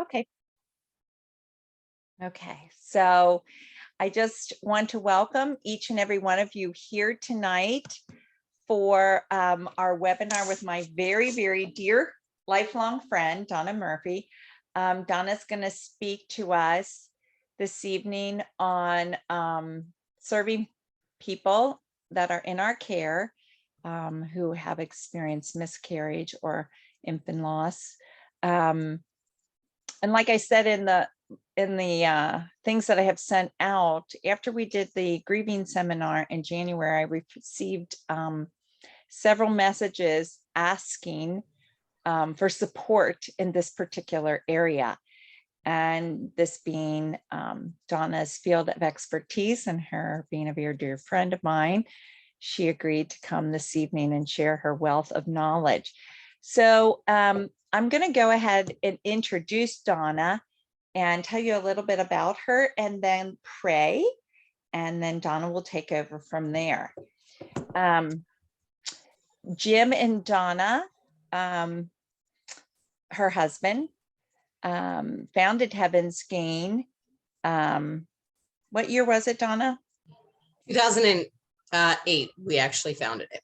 Okay. Okay. So I just want to welcome each and every one of you here tonight for our webinar with my very, very dear lifelong friend, Donna Murphy. Donna's going to speak to us this evening on serving people that are in our care who have experienced miscarriage or infant loss. And like I said in the things that I have sent out, after we did the grieving seminar in January, I received several messages asking for support in this particular area. And this being Donna's field of expertise and her being a very dear friend of mine, she agreed to come this evening and share her wealth of knowledge. So I'm going to go ahead and introduce Donna and tell you a little bit about her and then pray. And then Donna will take over from there. Jim and Donna, her husband, founded Heaven's Gain. What year was it, Donna? 2008, we actually founded it.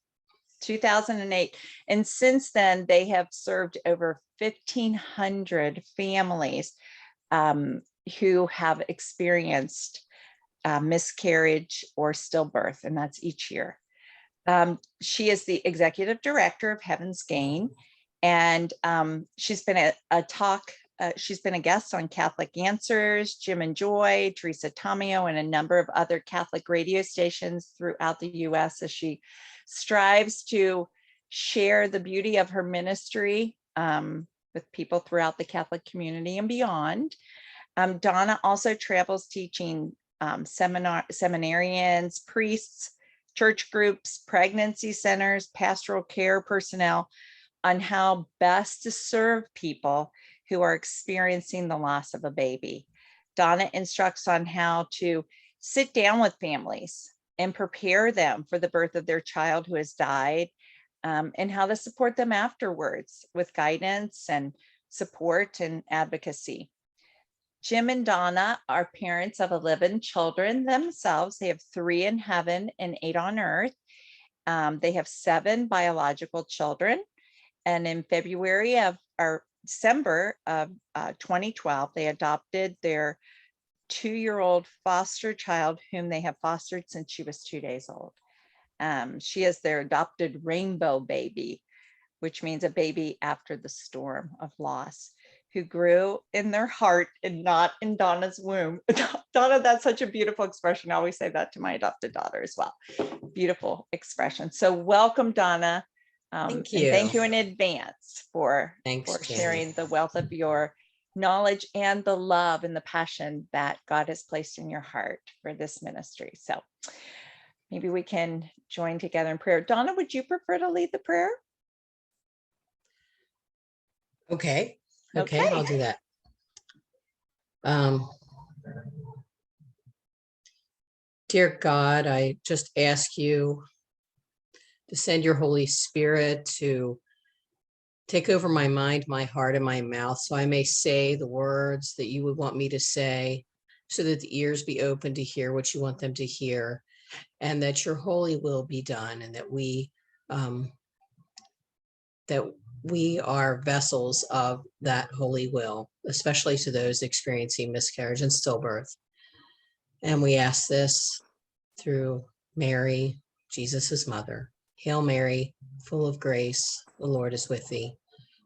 2008. And since then, they have served over 1,500 families who have experienced miscarriage or stillbirth, and that's each year. She is the executive director of Heaven's Gain, and she's been she's been a guest on Catholic Answers, Jim and Joy, Teresa Tomeo, and a number of other Catholic radio stations throughout the U.S. as she strives to share the beauty of her ministry with people throughout the Catholic community and beyond. Donna also travels teaching seminarians, priests, church groups, pregnancy centers, pastoral care personnel on how best to serve people who are experiencing the loss of a baby. Donna instructs on how to sit down with families and prepare them for the birth of their child who has died, and how to support them afterwards with guidance and support and advocacy. Jim and Donna are parents of 11 children themselves. They have 3 in heaven and 8 on earth. They have 7 biological children. And in December of 2012, they adopted their 2-year-old foster child whom they have fostered since she was 2 days old. She is their adopted rainbow baby, which means a baby after the storm of loss, who grew in their heart and not in Donna's womb. Donna, that's such a beautiful expression. I always say that to my adopted daughter as well. Beautiful expression. So welcome, Donna. Thank you. And thank you in advance for sharing the wealth of your knowledge and the love and the passion that God has placed in your heart for this ministry. So maybe we can join together in prayer. Donna, would you prefer to lead the prayer? Okay, I'll do that. Dear God, I just ask you to send your Holy Spirit to take over my mind, my heart, and my mouth, so I may say the words that you would want me to say, so that the ears be open to hear what you want them to hear, and that your holy will be done, and that we are vessels of that holy will, especially to those experiencing miscarriage and stillbirth. And we ask this through Mary, Jesus's mother. Hail Mary, full of grace, the Lord is with thee.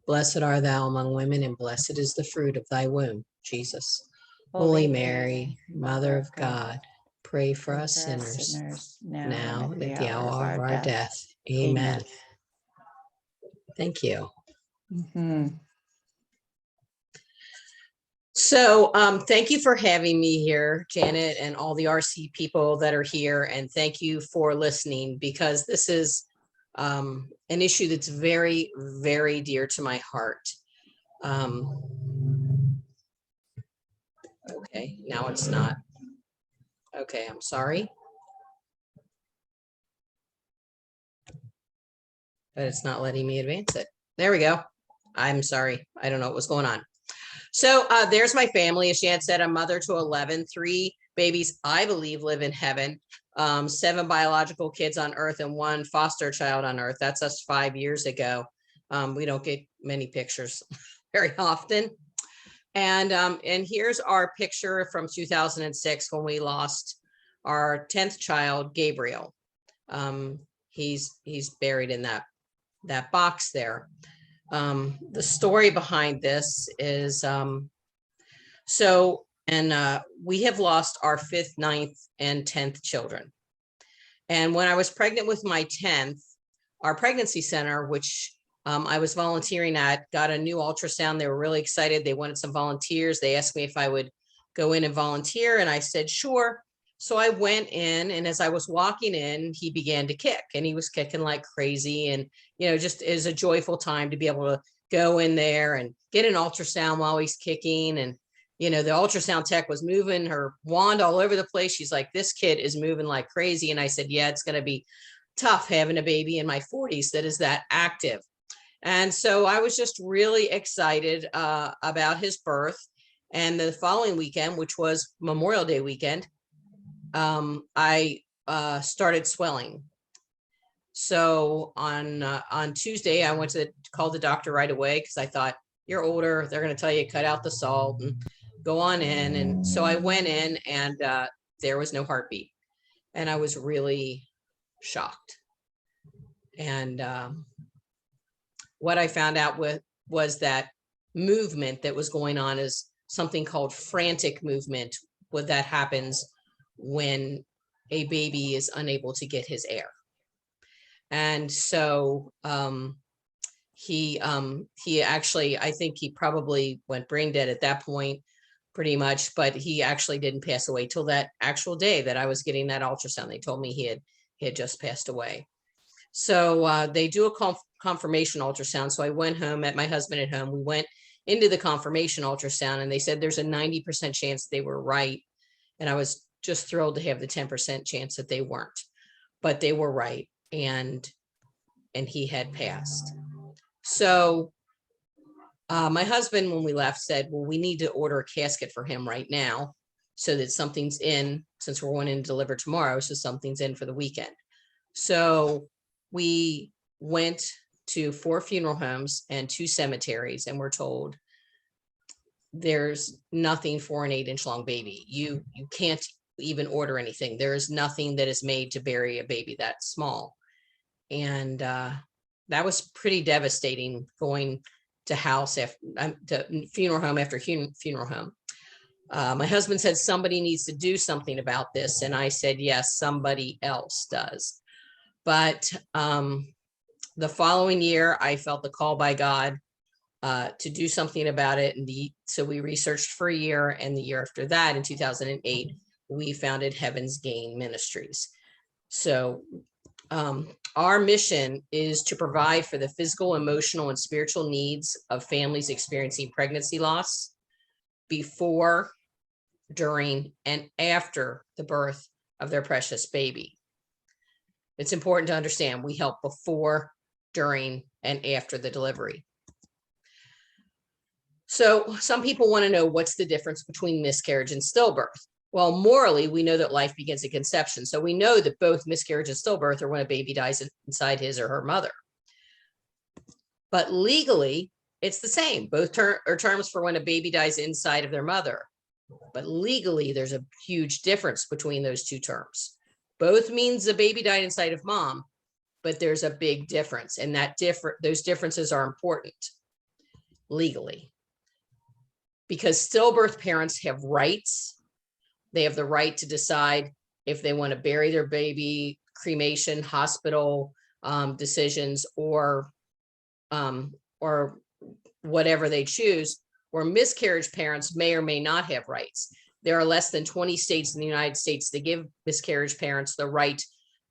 Blessed art thou among women, and blessed is the fruit of thy womb, Jesus. Holy Mary, Mother of God, pray for us sinners, now and at the hour of our death. Amen. Thank you. Mm-hmm. So thank you for having me here, Janet, and all the RC people that are here. And thank you for listening, because this is an issue that's very, very dear to my heart. Okay, now it's not. Okay, I'm sorry. But it's not letting me advance it. There we go. I'm sorry. I don't know what was going on. So there's my family. As Shan said, a mother to 11, 3 babies, I believe, live in heaven, 7 biological kids on earth and 1 foster child on earth. That's us 5 years ago. We don't get many pictures very often. And here's our picture from 2006 when we lost our 10th child, Gabriel. He's buried in that box there. The story behind this is we have lost our 5th, 9th, and 10th children. And when I was pregnant with my 10th, our pregnancy center, which I was volunteering at, got a new ultrasound. They were really excited. They wanted some volunteers. They asked me if I would go in and volunteer, and I said, sure. So I went in, and as I was walking in, he began to kick, and he was kicking like crazy. And, just is a joyful time to be able to go in there and get an ultrasound while he's kicking. And, the ultrasound tech was moving her wand all over the place. She's like, this kid is moving like crazy. And I said, yeah, it's going to be tough having a baby in my 40s that is that active. And so I was just really excited about his birth. And the following weekend, which was Memorial Day weekend, I started swelling. So on Tuesday, I went to call the doctor right away because I thought, you're older. They're going to tell you cut out the salt and go on in. And so I went in, and there was no heartbeat. And I was really shocked. And what I found out was that movement that was going on is something called frantic movement. What that happens when a baby is unable to get his air. And so he actually, I think he probably went brain dead at that point, pretty much, but he actually didn't pass away till that actual day that I was getting that ultrasound. They told me he had just passed away. So they do a confirmation ultrasound. So I went home, met my husband at home. We went into the confirmation ultrasound, and they said there's a 90% chance they were right. And I was just thrilled to have the 10% chance that they weren't, but they were right. And he had passed. So my husband, when we left, said, well, we need to order a casket for him right now so that something's in, since we're going in to deliver tomorrow, so something's in for the weekend. So we went to 4 funeral homes and 2 cemeteries, and we're told there's nothing for an 8-inch long baby. You can't even order anything. There is nothing that is made to bury a baby that small. And that was pretty devastating, going to house after to funeral home after funeral home. My husband said somebody needs to do something about this, and I said yes, somebody else does. But the following year, I felt the call by God to do something about it, and so we researched for a year, and the year after that, in 2008, we founded Heaven's Gain Ministries. So our mission is to provide for the physical, emotional, and spiritual needs of families experiencing pregnancy loss before, during, and after the birth of their precious baby. It's important to understand we help before, during, and after the delivery. So some people want to know, what's the difference between miscarriage and stillbirth? Well, morally, we know that life begins at conception. So we know that both miscarriage and stillbirth are when a baby dies inside his or her mother. But legally, it's the same. Both are terms for when a baby dies inside of their mother. But legally, there's a huge difference between those 2 terms. Both means the baby died inside of mom, but there's a big difference. And those differences are important legally. Because stillbirth parents have rights. They have the right to decide if they want to bury their baby, cremation, hospital decisions, or whatever they choose. Or miscarriage parents may or may not have rights. There are less than 20 states in the United States that give miscarriage parents the right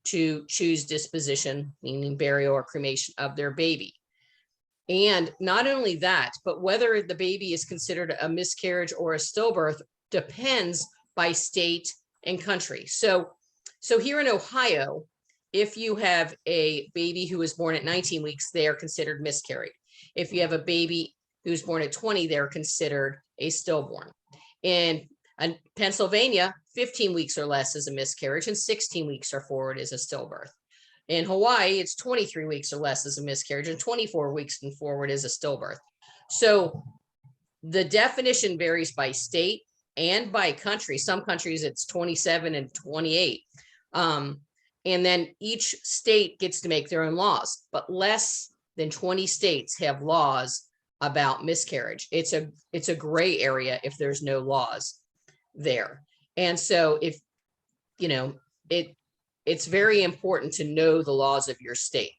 to choose disposition, meaning burial or cremation of their baby. And not only that, but whether the baby is considered a miscarriage or a stillbirth depends by state and country. So here in Ohio, if you have a baby who was born at 19 weeks, they are considered miscarried. If you have a baby who's born at 20, they're considered a stillborn. In Pennsylvania, 15 weeks or less is a miscarriage, and 16 weeks or forward is a stillbirth. In Hawaii, it's 23 weeks or less is a miscarriage, and 24 weeks and forward is a stillbirth. So the definition varies by state and by country. Some countries it's 27 and 28. And then each state gets to make their own laws, but less than 20 states have laws about miscarriage. It's a gray area if there's no laws there. And so if, you know, it's very important to know the laws of your state.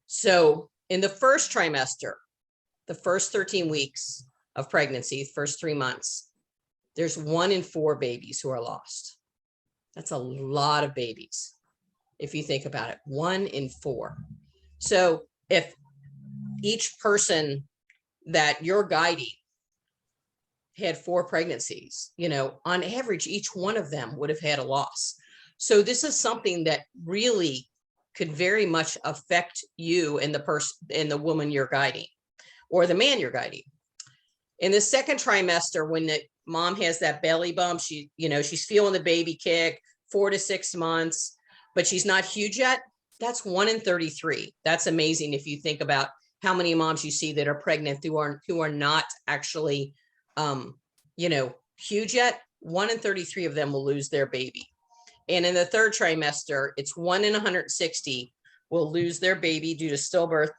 So in the first trimester, the first 13 weeks of pregnancy, first 3 months, there's 1 in 4 babies who are lost. That's a lot of babies. If you think about it, 1 in 4. So if each person that you're guiding had 4 pregnancies, you know, on average, each one of them would have had a loss. So this is something that really could very much affect you and the person and the woman you're guiding, or the man you're guiding. In the second trimester, when the mom has that belly bump, she's feeling the baby kick, 4 to 6 months, but she's not huge yet. That's 1 in 33. That's amazing if you think about how many moms you see that are pregnant who are not actually huge yet. 1 in 33 of them will lose their baby. And in the third trimester, it's 1 in 160 will lose their baby due to stillbirth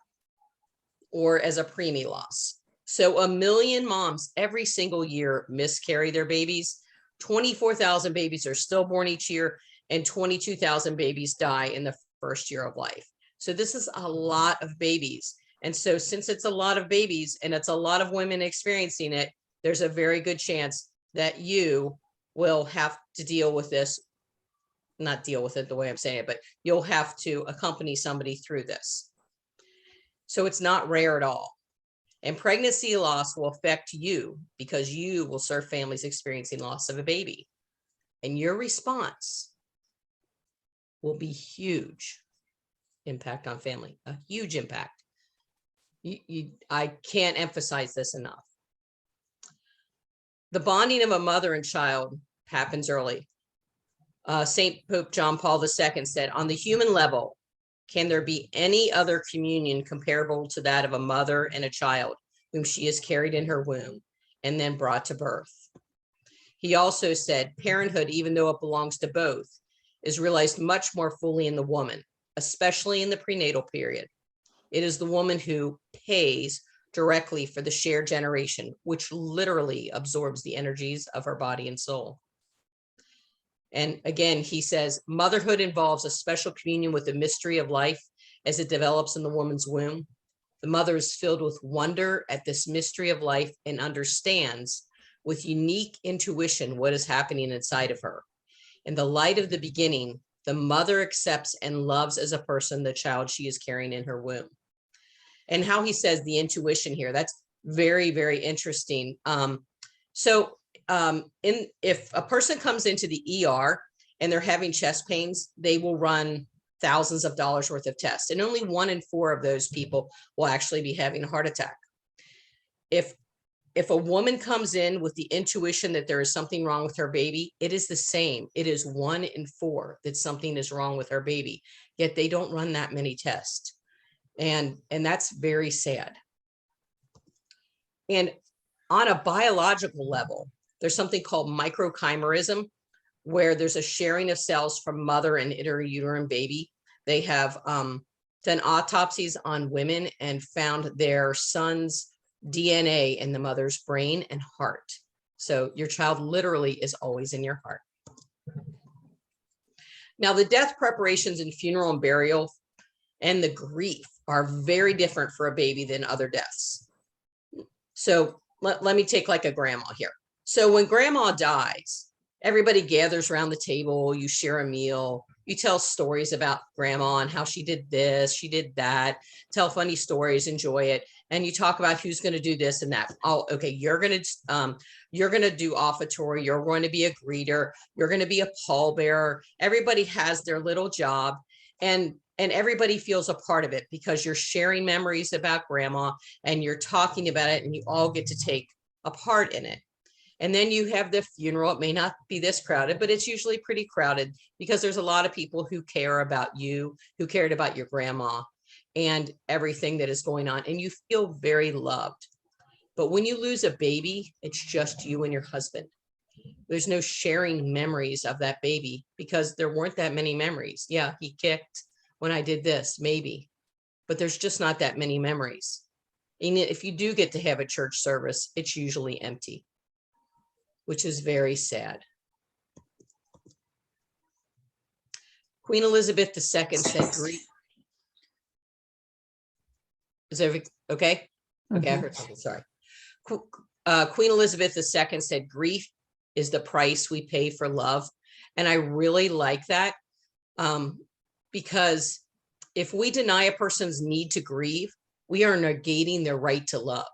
or as a preemie loss. So 1 million moms every single year miscarry their babies. 24,000 babies are stillborn each year, and 22,000 babies die in the first year of life. So this is a lot of babies. And so since it's a lot of babies and it's a lot of women experiencing it, there's a very good chance that you will have to deal with this. Not deal with it the way I'm saying it, but you'll have to accompany somebody through this. So it's not rare at all. And pregnancy loss will affect you because you will serve families experiencing loss of a baby. And your response will be huge impact on family, a huge impact. I can't emphasize this enough. The bonding of a mother and child happens early. Saint Pope John Paul II said, on the human level, can there be any other communion comparable to that of a mother and a child whom she has carried in her womb and then brought to birth? He also said, parenthood, even though it belongs to both, is realized much more fully in the woman, especially in the prenatal period. It is the woman who pays directly for the shared generation, which literally absorbs the energies of her body and soul. And again, he says, motherhood involves a special communion with the mystery of life as it develops in the woman's womb. The mother is filled with wonder at this mystery of life and understands with unique intuition what is happening inside of her. In the light of the beginning, the mother accepts and loves as a person the child she is carrying in her womb. And how he says the intuition here, that's very, very interesting. If a person comes into the ER and they're having chest pains, they will run thousands of dollars worth of tests, and only 1 in 4 of those people will actually be having a heart attack. If a woman comes in with the intuition that there is something wrong with her baby, it is the same. It is 1 in 4 that something is wrong with her baby, yet they don't run that many tests. And that's very sad. And on a biological level, there's something called microchimerism, where there's a sharing of cells from mother and intrauterine baby. They have done autopsies on women and found their son's DNA in the mother's brain and heart. So your child literally is always in your heart. Now, the death preparations and funeral and burial and the grief are very different for a baby than other deaths. So let me take like a grandma here. So when grandma dies, everybody gathers around the table, you share a meal, you tell stories about grandma and how she did this, she did that, tell funny stories, enjoy it. And you talk about who's going to do this and that. Oh, okay, you're going to do offertory, you're going to be a greeter, you're going to be a pallbearer. Everybody has their little job. And and everybody feels a part of it because you're sharing memories about grandma and you're talking about it and you all get to take a part in it. And then you have the funeral. It may not be this crowded, but it's usually pretty crowded because there's a lot of people who care about you, who cared about your grandma and everything that is going on. And you feel very loved. But when you lose a baby, it's just you and your husband. There's no sharing memories of that baby because there weren't that many memories. Yeah, he kicked when I did this, maybe, but there's just not that many memories. And if you do get to have a church service, it's usually empty, which is very sad. Queen Elizabeth II said, grief. Is everything okay? Okay, I heard something, sorry. Queen Elizabeth II said, grief is the price we pay for love. And I really like that because if we deny a person's need to grieve, we are negating their right to love.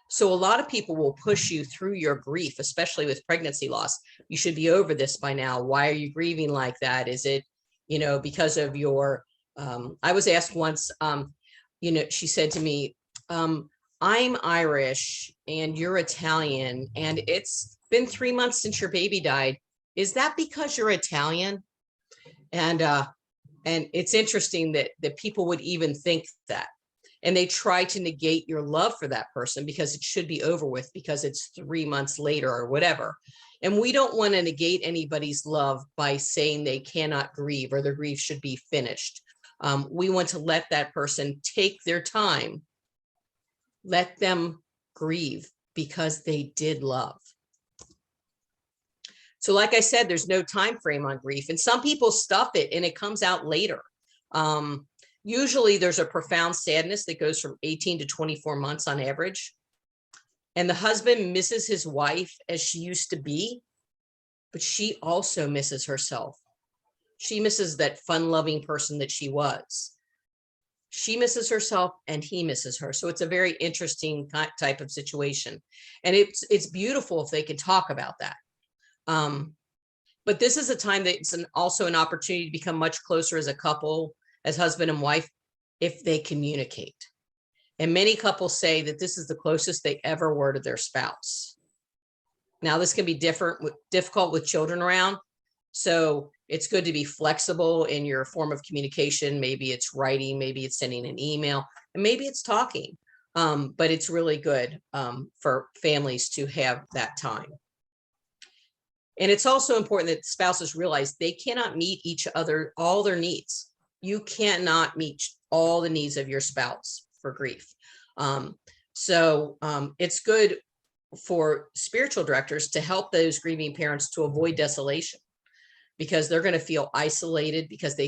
So a lot of people will push you through your grief, especially with pregnancy loss. You should be over this by now. Why are you grieving like that? Is it, because of your, I was asked once, she said to me, I'm Irish and you're Italian and it's been 3 months since your baby died. Is that because you're Italian? And it's interesting that people would even think that. And they try to negate your love for that person because it should be over with because it's 3 months later or whatever. And we don't want to negate anybody's love by saying they cannot grieve or their grief should be finished. We want to let that person take their time, let them grieve because they did love. So like I said, there's no time frame on grief, and some people stuff it and it comes out later. Usually there's a profound sadness that goes from 18 to 24 months on average. And the husband misses his wife as she used to be, but she also misses herself. She misses that fun-loving person that she was. She misses herself and he misses her. So it's a very interesting type of situation. And it's beautiful if they can talk about that. But this is a time that it's also an opportunity to become much closer as a couple, as husband and wife, if they communicate. And many couples say that this is the closest they ever were to their spouse. Now, this can be difficult with children around. So it's good to be flexible in your form of communication. Maybe it's writing, maybe it's sending an email, and maybe it's talking. But it's really good for families to have that time. And it's also important that spouses realize they cannot meet each other, all their needs. You cannot meet all the needs of your spouse for grief. So it's good for spiritual directors to help those grieving parents to avoid desolation, because they're going to feel isolated because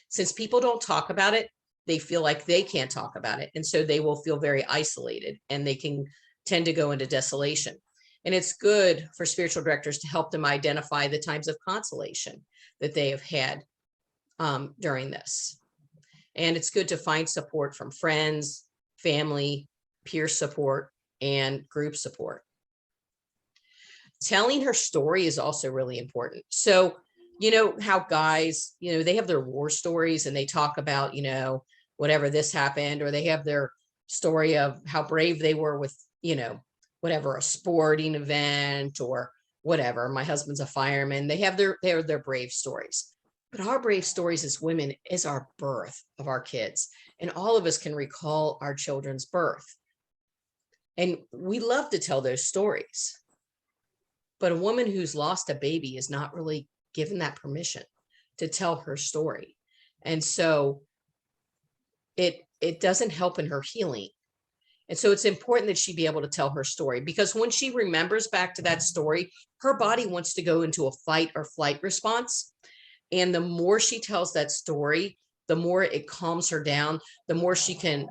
since people don't talk about it, they feel like they can't talk about it. And so they will feel very isolated and they can tend to go into desolation. And it's good for spiritual directors to help them identify the times of consolation that they have had during this. And it's good to find support from friends, family, peer support, and group support. Telling her story is also really important. So, how guys, they have their war stories and they talk about, whatever this happened, or they have their story of how brave they were with, whatever, a sporting event or whatever. My husband's a fireman. They have their brave stories. But our brave stories as women is our birth of our kids. And all of us can recall our children's birth. And we love to tell those stories. But a woman who's lost a baby is not really given that permission to tell her story. And so it doesn't help in her healing. And so it's important that she be able to tell her story, because when she remembers back to that story, her body wants to go into a fight or flight response. And the more she tells that story, the more it calms her down, the more she can,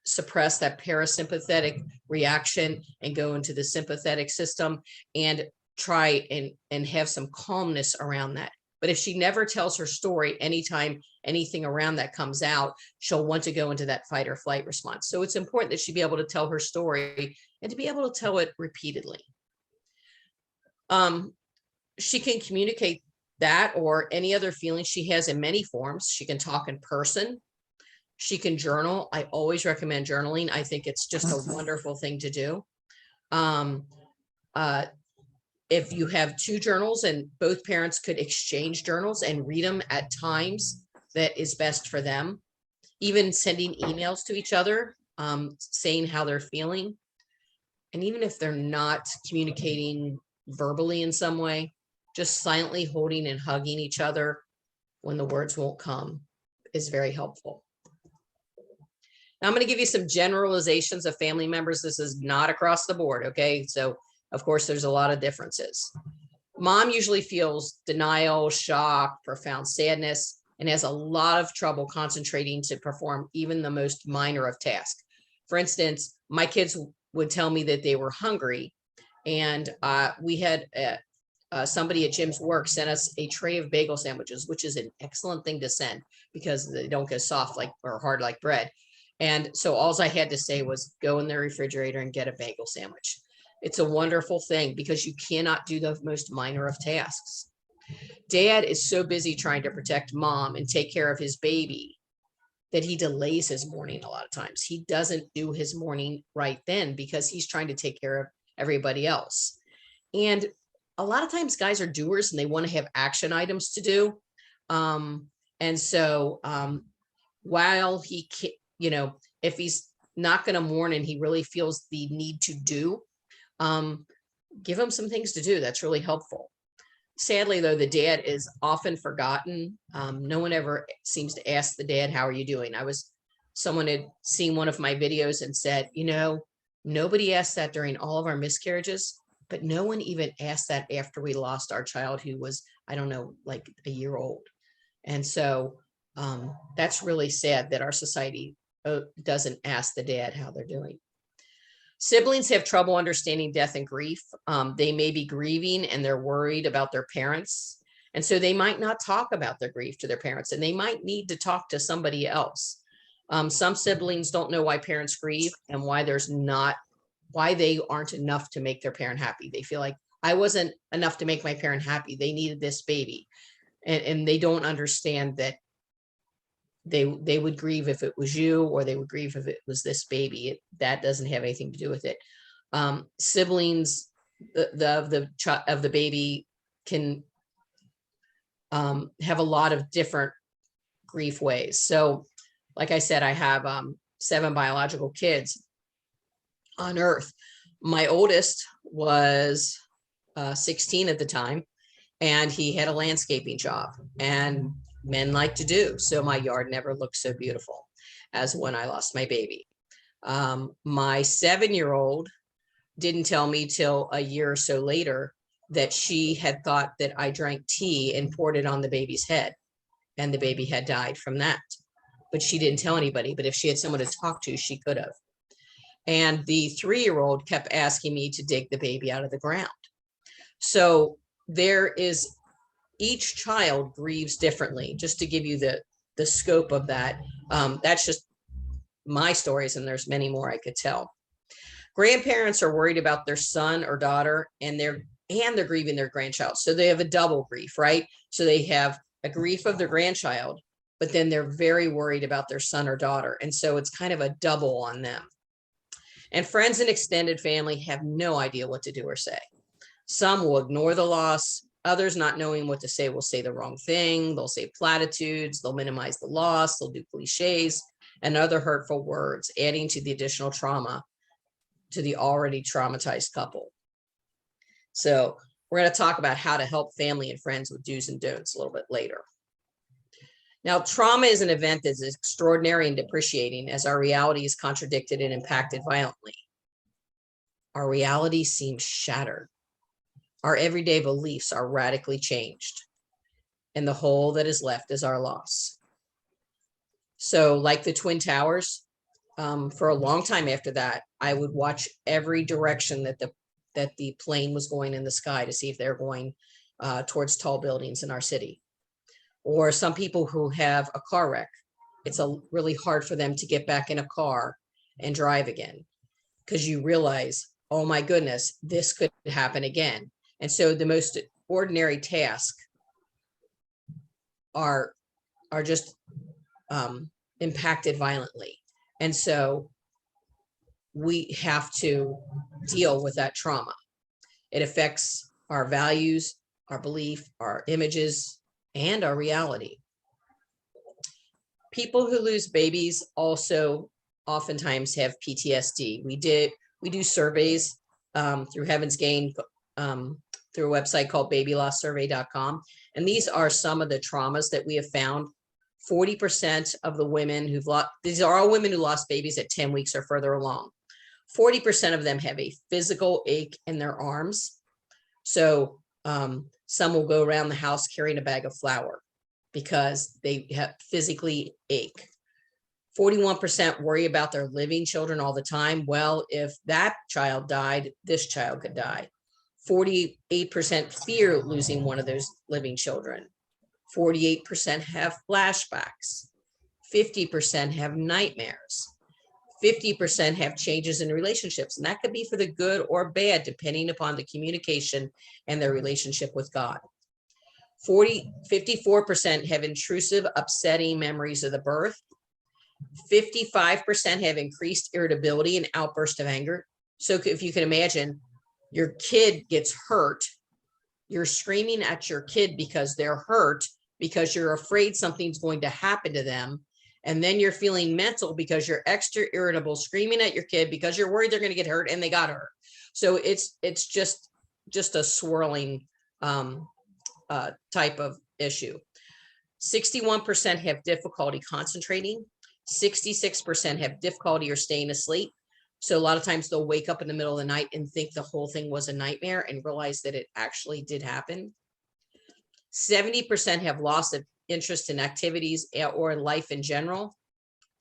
suppress that parasympathetic reaction and go into the sympathetic system and try and have some calmness around that. But if she never tells her story, anytime anything around that comes out, she'll want to go into that fight or flight response. So it's important that she be able to tell her story and to be able to tell it repeatedly. She can communicate that or any other feelings she has in many forms. She can talk in person. She can journal. I always recommend journaling. I think it's just a wonderful thing to do. Um, if you have two journals and both parents could exchange journals and read them at times that is best for them, even sending emails to each other, saying how they're feeling. And even if they're not communicating verbally in some way, just silently holding and hugging each other when the words won't come is very helpful. Now I'm going to give you some generalizations of family members. This is not across the board, okay? So of course, there's a lot of differences. Mom usually feels denial, shock, profound sadness, and has a lot of trouble concentrating to perform even the most minor of tasks. For instance, my kids would tell me that they were hungry, and we had somebody at Jim's work sent us a tray of bagel sandwiches, which is an excellent thing to send because they don't get soft like or hard like bread. And so all I had to say was go in the refrigerator and get a bagel sandwich. It's a wonderful thing because you cannot do the most minor of tasks. Dad is so busy trying to protect mom and take care of his baby that he delays his morning a lot of times. He doesn't do his morning right then because he's trying to take care of everybody else. And a lot of times guys are doers and they want to have action items to do. And so while he, if he's not going to mourn and he really feels the need to do, give him some things to do. That's really helpful. Sadly, though, the dad is often forgotten. No one ever seems to ask the dad, how are you doing? Someone had seen one of my videos and said, nobody asked that during all of our miscarriages, but no one even asked that after we lost our child who was, I don't know, like a year old. And so that's really sad that our society doesn't ask the dad how they're doing. Siblings have trouble understanding death and grief. They may be grieving and they're worried about their parents. And so they might not talk about their grief to their parents and they might need to talk to somebody else. Some siblings don't know why parents grieve and why they aren't enough to make their parent happy. They feel like I wasn't enough to make my parent happy. They needed this baby. And they don't understand that they would grieve if it was you, or they would grieve if it was this baby. That doesn't have anything to do with it. Siblings of the baby can have a lot of different grief ways. So like I said, I have 7 biological kids on earth. My oldest was 16 at the time, and he had a landscaping job, and men like to do. So my yard never looked so beautiful as when I lost my baby. My 7-year-old didn't tell me till a year or so later that she had thought that I drank tea and poured it on the baby's head, and the baby had died from that. But she didn't tell anybody. But if she had someone to talk to, she could have. And the 3-year-old kept asking me to dig the baby out of the ground. So there is, each child grieves differently. Just to give you the scope of that, that's just my stories, and there's many more I could tell. Grandparents are worried about their son or daughter, and they're grieving their grandchild. So they have a double grief, right? So they have a grief of their grandchild, but then they're very worried about their son or daughter. And so it's kind of a double on them. And friends and extended family have no idea what to do or say. Some will ignore the loss. Others, not knowing what to say, will say the wrong thing. They'll say platitudes. They'll minimize the loss. They'll do cliches and other hurtful words, adding to the additional trauma to the already traumatized couple. So we're going to talk about how to help family and friends with do's and don'ts a little bit later. Now, trauma is an event that is extraordinary and depreciating as our reality is contradicted and impacted violently. Our reality seems shattered. Our everyday beliefs are radically changed, and the hole that is left is our loss. So like the Twin Towers, for a long time after that, I would watch every direction that the plane was going in the sky to see if they're going towards tall buildings in our city. Or some people who have a car wreck, it's really hard for them to get back in a car and drive again, because you realize, oh my goodness, this could happen again. And so the most ordinary task are just impacted violently. And so we have to deal with that trauma. It affects our values, our belief, our images, and our reality. People who lose babies also oftentimes have PTSD. We do surveys through Heaven's Gain, through a website called babylostsurvey.com. And these are some of the traumas that we have found. 40% of the women who've lost, these are all women who lost babies at 10 weeks or further along. 40% of them have a physical ache in their arms. So some will go around the house carrying a bag of flour because they have physically ache. 41% worry about their living children all the time. Well, if that child died, this child could die. 48% fear losing one of those living children. 48% have flashbacks. 50% have nightmares. 50% have changes in relationships, and that could be for the good or bad, depending upon the communication and their relationship with God. 54% have intrusive, upsetting memories of the birth. 55% have increased irritability and outburst of anger. So if you can imagine, your kid gets hurt, you're screaming at your kid because they're hurt, because you're afraid something's going to happen to them. And then you're feeling mental because you're extra irritable, screaming at your kid because you're worried they're going to get hurt, and they got hurt. So it's just a swirling type of issue. 61% have difficulty concentrating. 66% have difficulty or staying asleep. So a lot of times they'll wake up in the middle of the night and think the whole thing was a nightmare and realize that it actually did happen. 70% have loss of interest in activities or in life in general.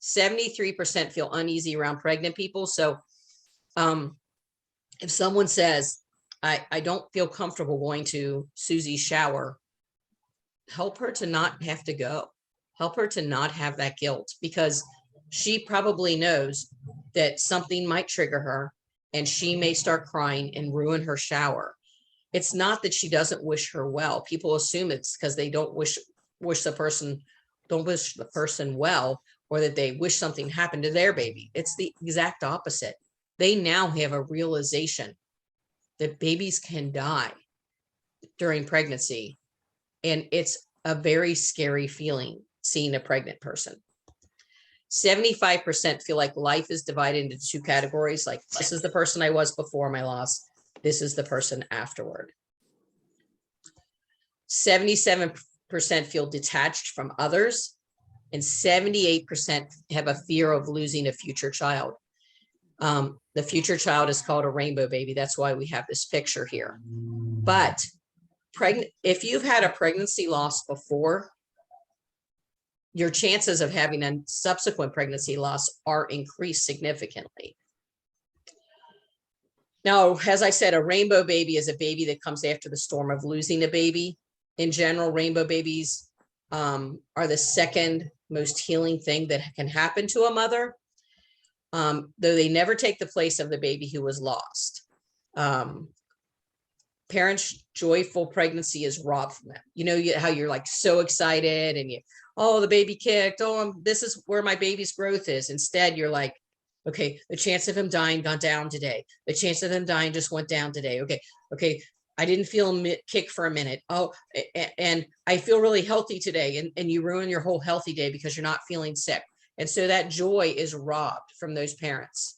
73% feel uneasy around pregnant people. So if someone says, I don't feel comfortable going to Susie's shower, help her to not have to go. Help her to not have that guilt, because she probably knows that something might trigger her and she may start crying and ruin her shower. It's not that she doesn't wish her well. People assume it's because they don't wish the person well, or that they wish something happened to their baby. It's the exact opposite. They now have a realization that babies can die during pregnancy. And it's a very scary feeling seeing a pregnant person. 75% feel like life is divided into two categories. Like, this is the person I was before my loss. This is the person afterward. 77% feel detached from others, and 78% have a fear of losing a future child. The future child is called a rainbow baby. That's why we have this picture here. But if you've had a pregnancy loss before, your chances of having a subsequent pregnancy loss are increased significantly. Now, as I said, a rainbow baby is a baby that comes after the storm of losing a baby. In general, rainbow babies are the second most healing thing that can happen to a mother, though they never take the place of the baby who was lost. Parents' joyful pregnancy is robbed from them. You know how you're like so excited and oh, the baby kicked. Oh, this is where my baby's growth is. Instead, you're like, okay, the chance of him dying got down today. The chance of him dying just went down today. Okay. I didn't feel him kick for a minute. Oh, and I feel really healthy today. And you ruin your whole healthy day because you're not feeling sick. And so that joy is robbed from those parents.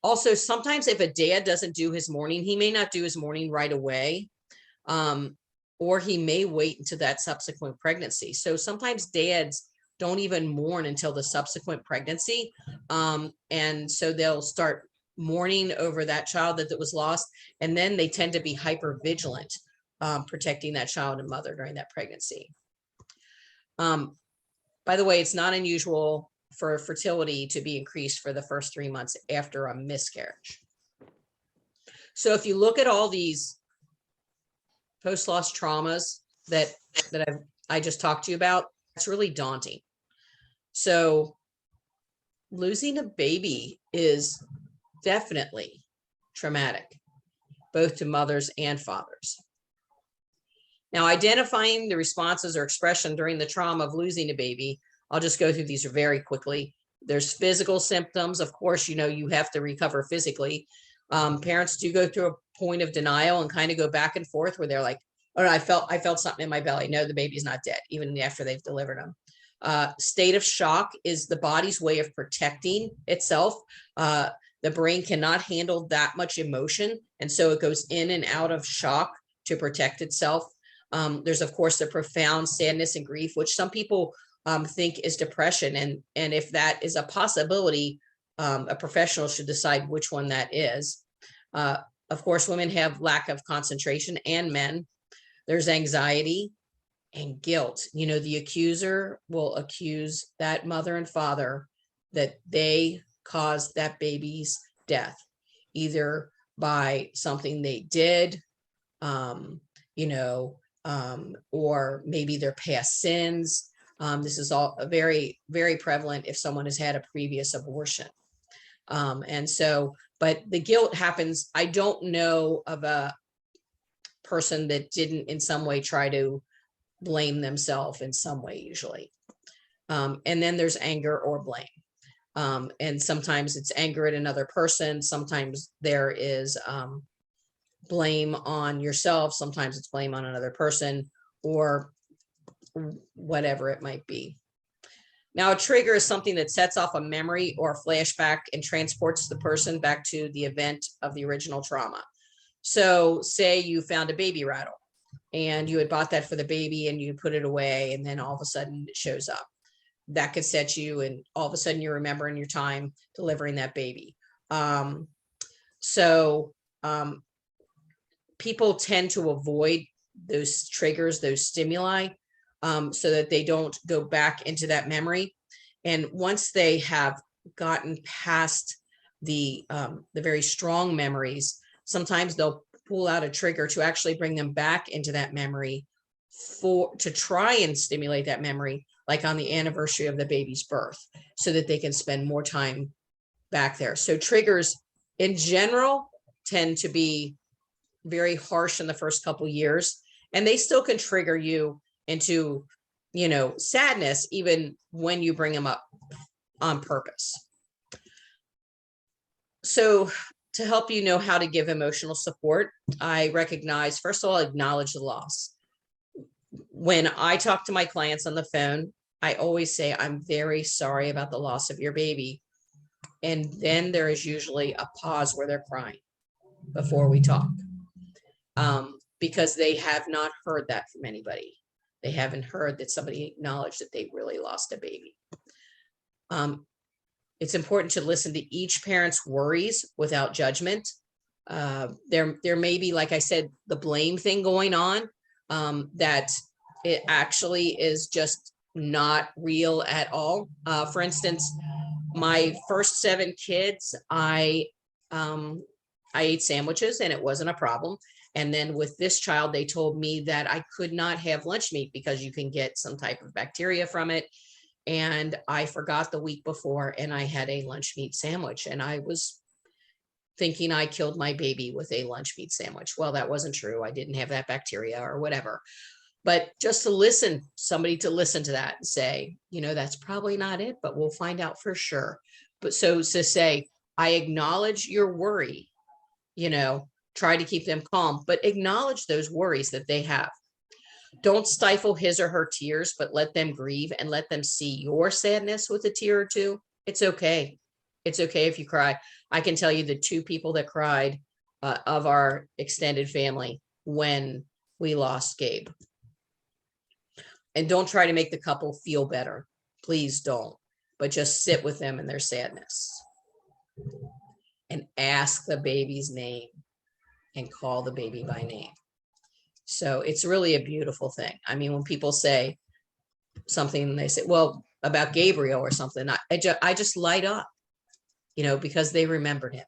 Also, sometimes if a dad doesn't do his morning, he may not do his morning right away, or he may wait until that subsequent pregnancy. So sometimes dads don't even mourn until the subsequent pregnancy. And so they'll start mourning over that child that was lost. And then they tend to be hyper vigilant, protecting that child and mother during that pregnancy. By the way, it's not unusual for fertility to be increased for the first 3 months after a miscarriage. So if you look at all these post-loss traumas that I just talked to you about, it's really daunting. So losing a baby is definitely traumatic, both to mothers and fathers. Now, identifying the responses or expression during the trauma of losing a baby, I'll just go through these very quickly. There's physical symptoms. Of course, you have to recover physically. Parents do go through a point of denial and kind of go back and forth where they're like, oh, I felt something in my belly. No, the baby's not dead, even after they've delivered them. State of shock is the body's way of protecting itself. The brain cannot handle that much emotion, and so it goes in and out of shock to protect itself. There's, of course, the profound sadness and grief, which some people think is depression. And if that is a possibility, a professional should decide which one that is. Of course, women have lack of concentration, and men. There's anxiety and guilt. The accuser will accuse that mother and father that they caused that baby's death, either by something they did, or maybe their past sins. This is all very, very prevalent if someone has had a previous abortion. But the guilt happens. I don't know of a person that didn't in some way try to blame themselves in some way, usually. And then there's anger or blame. And sometimes it's anger at another person. Sometimes there is blame on yourself. Sometimes it's blame on another person, or whatever it might be. Now, a trigger is something that sets off a memory or a flashback and transports the person back to the event of the original trauma. So say you found a baby rattle and you had bought that for the baby and you put it away, and then all of a sudden it shows up. That could set you, and all of a sudden you're remembering your time delivering that baby. People tend to avoid those triggers, those stimuli, so that they don't go back into that memory. And once they have gotten past the very strong memories, sometimes they'll pull out a trigger to actually bring them back into that memory to try and stimulate that memory, like on the anniversary of the baby's birth, so that they can spend more time back there. So triggers in general tend to be very harsh in the first couple years, and they still can trigger you into, sadness, even when you bring them up on purpose. So to help you know how to give emotional support, I recognize, first of all, acknowledge the loss. When I talk to my clients on the phone, I always say, I'm very sorry about the loss of your baby. And then there is usually a pause where they're crying before we talk, because they have not heard that from anybody. They haven't heard that somebody acknowledged that they really lost a baby. It's important to listen to each parent's worries without judgment. There may be, like I said, the blame thing going on, that it actually is just not real at all. For instance, my first 7 kids, I ate sandwiches and it wasn't a problem. And then with this child, they told me that I could not have lunch meat because you can get some type of bacteria from it. And I forgot the week before and I had a lunch meat sandwich, and I was thinking I killed my baby with a lunch meat sandwich. Well, that wasn't true. I didn't have that bacteria or whatever. But just to listen, somebody to listen to that and say, that's probably not it, but we'll find out for sure. But so to say, I acknowledge your worry, try to keep them calm, but acknowledge those worries that they have. Don't stifle his or her tears, but let them grieve and let them see your sadness with a tear or two. It's okay. It's okay if you cry. I can tell you the 2 people that cried of our extended family when we lost Gabe. And don't try to make the couple feel better. Please don't. But just sit with them in their sadness and ask the baby's name and call the baby by name. So it's really a beautiful thing. I mean, when people say something, they say, well, about Gabriel or something, I just light up, because they remembered him.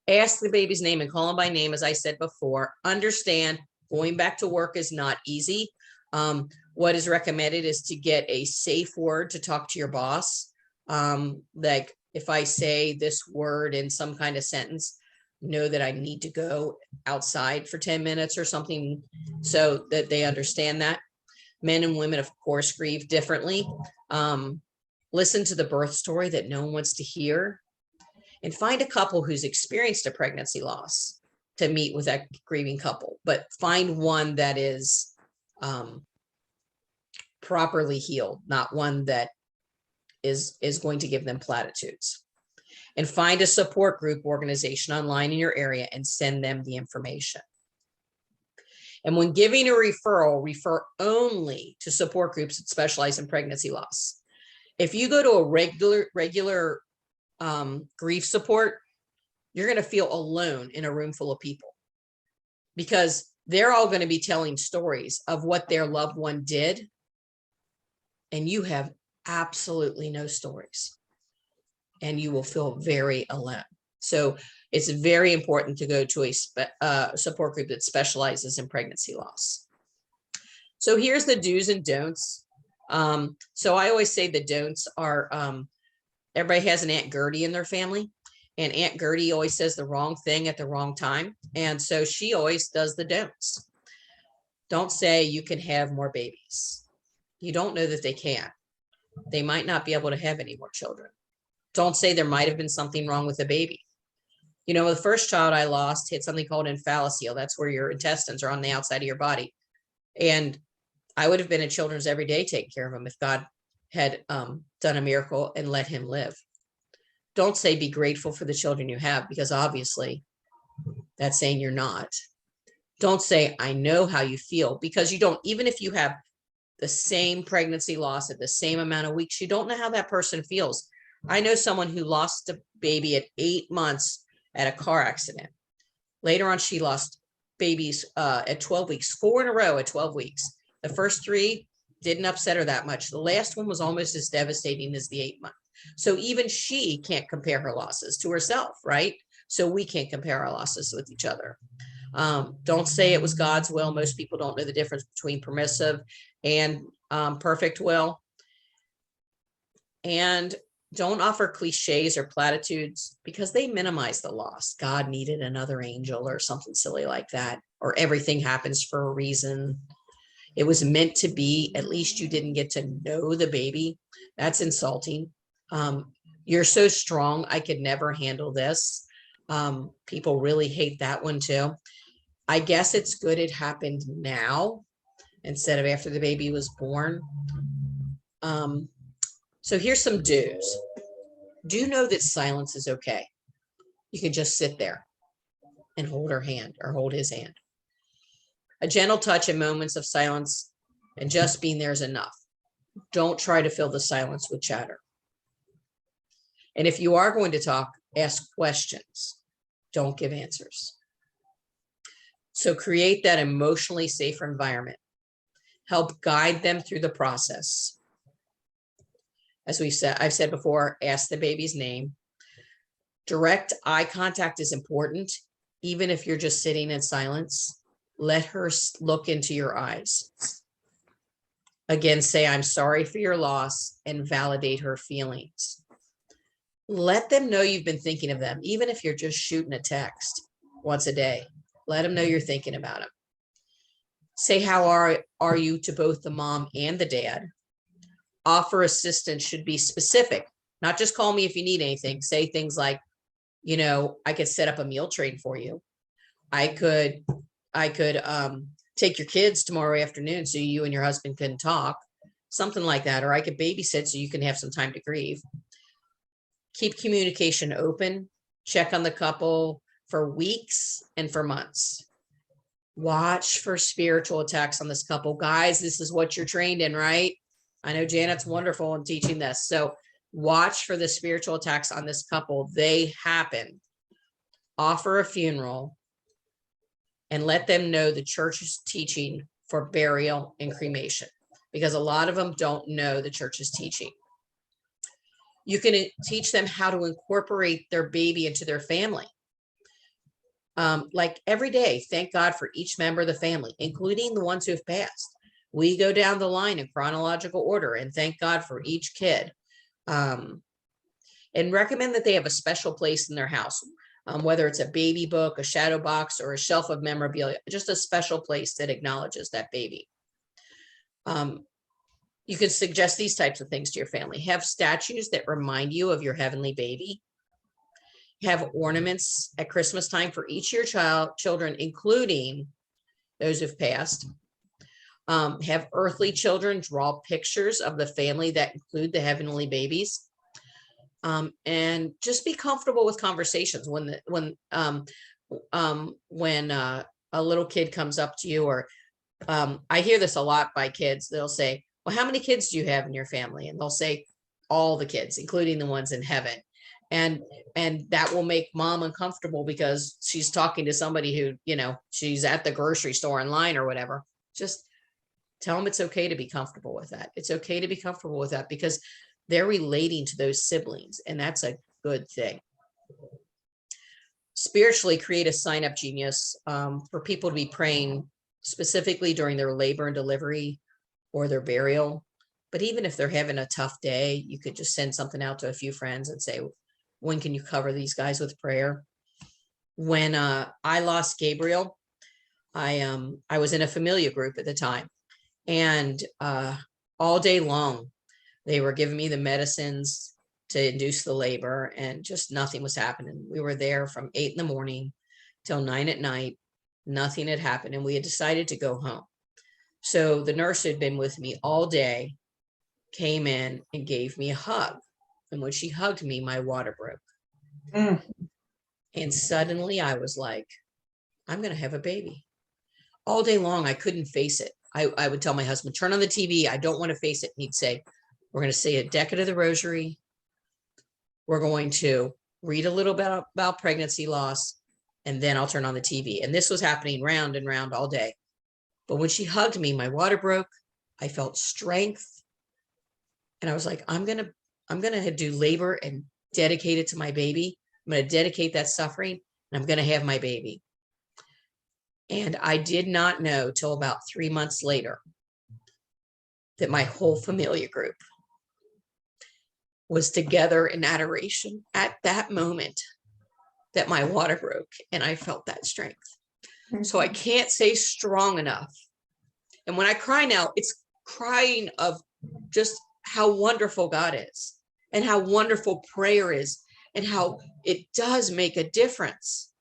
Ask the baby's name and call him by name. As I said before, understand going back to work is not easy. What is recommended is to get a safe word to talk to your boss. Like if I say this word in some kind of sentence, know that I need to go outside for 10 minutes or something, so that they understand that. Men and women, of course, grieve differently. Listen to the birth story that no one wants to hear, and find a couple who's experienced a pregnancy loss to meet with that grieving couple, but find one that is properly healed, not one that is going to give them platitudes. And find a support group organization online in your area and send them the information. And when giving a referral, refer only to support groups that specialize in pregnancy loss. If you go to a regular grief support, you're going to feel alone in a room full of people, because they're all going to be telling stories of what their loved one did, and you have absolutely no stories, and you will feel very alone. So it's very important to go to a support group that specializes in pregnancy loss. So here's the do's and don'ts. So I always say the don'ts are, everybody has an Aunt Gertie in their family, and Aunt Gertie always says the wrong thing at the wrong time. And so she always does the don'ts. Don't say you can have more babies. You don't know that they can. They might not be able to have any more children. Don't say there might have been something wrong with the baby. You know, the first child I lost had something called infaliceel. That's where your intestines are on the outside of your body. And I would have been in Children's every day taking care of him if God had done a miracle and let him live. Don't say be grateful for the children you have, because obviously that's saying you're not. Don't say I know how you feel, because you don't. Even if you have the same pregnancy loss at the same amount of weeks, you don't know how that person feels. I know someone who lost a baby at 8 months at a car accident. Later on, she lost babies at 12 weeks, 4 in a row at 12 weeks. The first 3 didn't upset her that much. The last one was almost as devastating as the 8 month. So even she can't compare her losses to herself, right? So we can't compare our losses with each other. Don't say it was God's will. Most people don't know the difference between permissive and perfect will. And don't offer cliches or platitudes, because they minimize the loss. God needed another angel or something silly like that, or everything happens for a reason. It was meant to be. At least you didn't get to know the baby. That's insulting. You're so strong. I could never handle this. People really hate that one too. I guess it's good it happened now instead of after the baby was born. So here's some do's. Do know that silence is okay. You can just sit there and hold her hand or hold his hand. A gentle touch in moments of silence and just being there is enough. Don't try to fill the silence with chatter. And if you are going to talk, ask questions. Don't give answers. So create that emotionally safer environment. Help guide them through the process. As I've said before, ask the baby's name. Direct eye contact is important, even if you're just sitting in silence. Let her look into your eyes. Again, say, I'm sorry for your loss, and validate her feelings. Let them know you've been thinking of them, even if you're just shooting a text once a day. Let them know you're thinking about them. Say, how are you to both the mom and the dad. Offer assistance should be specific, not just call me if you need anything. Say things like, you know, I could set up a meal train for you. I could take your kids tomorrow afternoon so you and your husband can talk, something like that. Or I could babysit so you can have some time to grieve. Keep communication open. Check on the couple for weeks and for months. Watch for spiritual attacks on this couple. Guys, this is what you're trained in, right? I know Janet's wonderful in teaching this. So watch for the spiritual attacks on this couple. They happen. Offer a funeral and let them know the church's teaching for burial and cremation, because a lot of them don't know the church's teaching. You can teach them how to incorporate their baby into their family. Like every day, thank God for each member of the family, including the ones who have passed. We go down the line in chronological order and thank God for each kid. And recommend that they have a special place in their house. whether it's a baby book, a shadow box, or a shelf of memorabilia, just a special place that acknowledges that baby. You could suggest these types of things to your family. Have statues that remind you of your heavenly baby. Have ornaments at Christmas time for each of your children, including those who've passed. Have earthly children draw pictures of the family that include the heavenly babies. And just be comfortable with conversations when a little kid comes up to you, or I hear this a lot by kids. They'll say, well, how many kids do you have in your family? And they'll say all the kids, including the ones in heaven. And that will make mom uncomfortable because she's talking to somebody who, she's at the grocery store in line or whatever. Just tell them it's okay to be comfortable with that. It's okay to be comfortable with that because they're relating to those siblings, and that's a good thing. Spiritually, create a sign-up genius for people to be praying specifically during their labor and delivery or their burial. But even if they're having a tough day, you could just send something out to a few friends and say, when can you cover these guys with prayer? When I lost Gabriel, I was in a familia group at the time, and all day long, they were giving me the medicines to induce the labor, and just nothing was happening. We were there from 8 in the morning till 9 at night. Nothing had happened, and we had decided to go home. So the nurse who had been with me all day came in and gave me a hug. And when she hugged me, my water broke. And suddenly I was like, I'm going to have a baby. All day long, I couldn't face it. I would tell my husband, turn on the TV. I don't want to face it. And he'd say, we're going to say a decade of the rosary. We're going to read a little bit about pregnancy loss, and then I'll turn on the TV. And this was happening round and round all day. But when she hugged me, my water broke. I felt strength. And I was like, I'm going to do labor and dedicate it to my baby. I'm going to dedicate that suffering, and I'm going to have my baby. And I did not know till about 3 months later that my whole familia group was together in adoration at that moment that my water broke, and I felt that strength. So I can't say strong enough. And when I cry now, it's crying of just how wonderful God is, and how wonderful prayer is, and how it does make a difference.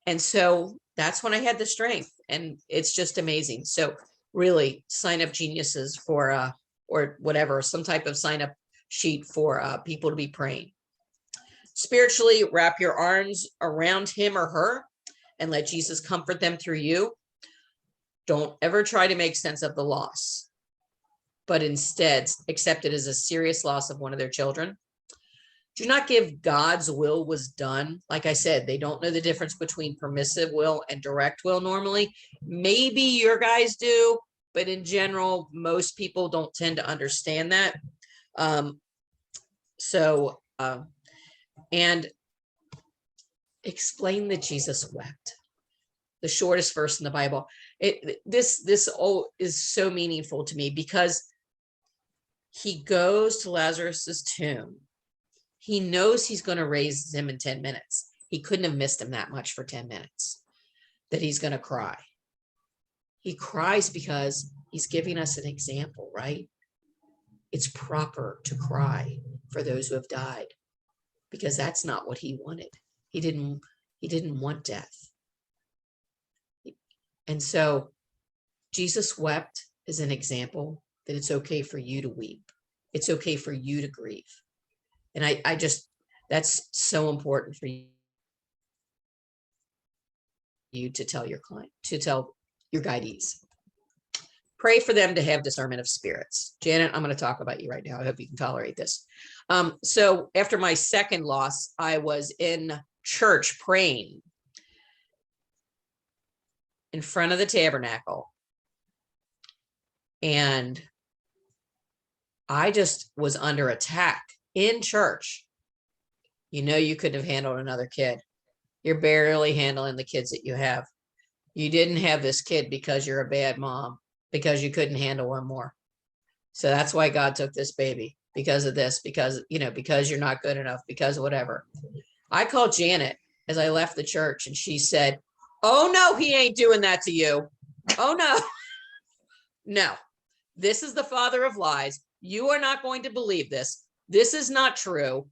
And so that's when I had the strength, and it's just amazing. So really, sign up geniuses for or whatever, some type of sign up sheet for people to be praying. Spiritually, wrap your arms around him or her and let Jesus comfort them through you. Don't ever try to make sense of the loss, but instead accept it as a serious loss of one of their children. Do not give God's will was done. Like I said, they don't know the difference between permissive will and direct will normally. Maybe your guys do, but in general, most people don't tend to understand that. And explain that Jesus wept. The shortest verse in the Bible. This all is so meaningful to me because he goes to Lazarus's tomb. He knows he's going to raise him in 10 minutes. He couldn't have missed him that much for 10 minutes, that he's going to cry. He cries because he's giving us an example, right? It's proper to cry for those who have died because that's not what he wanted. He didn't want death. And so Jesus wept as an example that it's okay for you to weep. It's okay for you to grieve. And I just, that's so important for you to tell your client, to tell your guidees. Pray for them to have discernment of spirits. Janet, I'm going to talk about you right now. I hope you can tolerate this. So after my second loss, I was in church praying in front of the tabernacle. And I just was under attack in church. You couldn't have handled another kid. You're barely handling the kids that you have. You didn't have this kid because you're a bad mom, because you couldn't handle one more. So that's why God took this baby, because of this, because you're not good enough, because of whatever. I called Janet as I left the church, and she said, "Oh no, he ain't doing that to you. Oh no, no, this is the father of lies. You are not going to believe this. This is not true.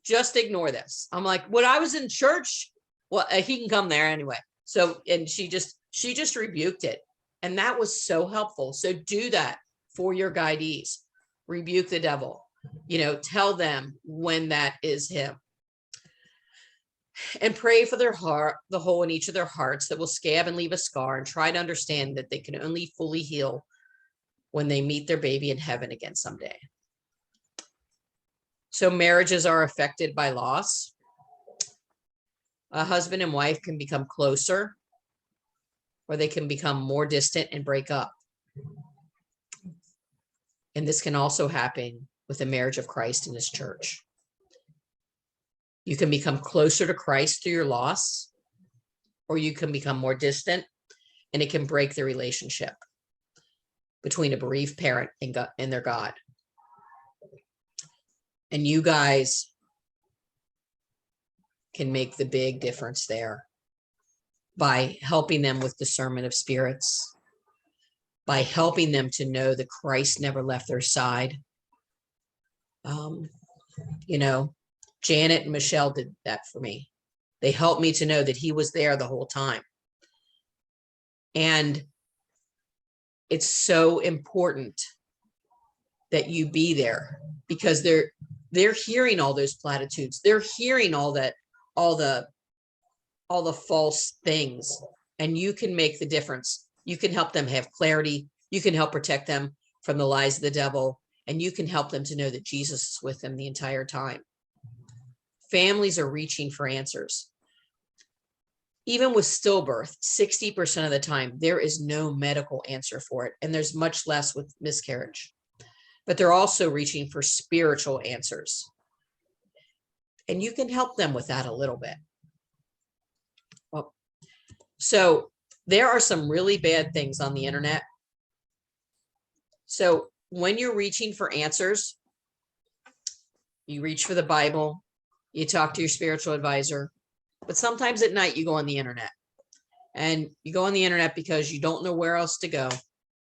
Just ignore this." I'm like, when I was in church, well, he can come there anyway. So, and she just rebuked it. And that was so helpful. So do that for your guidees. Rebuke the devil, tell them when that is him. And pray for their heart, the hole in each of their hearts that will scab and leave a scar, and try to understand that they can only fully heal when they meet their baby in heaven again someday. So marriages are affected by loss. A husband and wife can become closer, or they can become more distant and break up. And this can also happen with the marriage of Christ and his church. You can become closer to Christ through your loss, or you can become more distant, and it can break the relationship between a bereaved parent and God, and their God. And you guys can make the big difference there by helping them with discernment of spirits, by helping them to know that Christ never left their side. Janet and Michelle did that for me. They helped me to know that he was there the whole time. And it's so important that you be there, because they're hearing all those platitudes. They're hearing all the false things, and you can make the difference. You can help them have clarity. You can help protect them from the lies of the devil, and you can help them to know that Jesus is with them the entire time. Families are reaching for answers. Even with stillbirth, 60% of the time, there is no medical answer for it, and there's much less with miscarriage. But they're also reaching for spiritual answers. And you can help them with that a little bit. Well, so there are some really bad things on the internet. So when you're reaching for answers, you reach for the Bible, you talk to your spiritual advisor, but sometimes at night you go on the internet. And you go on the internet because you don't know where else to go.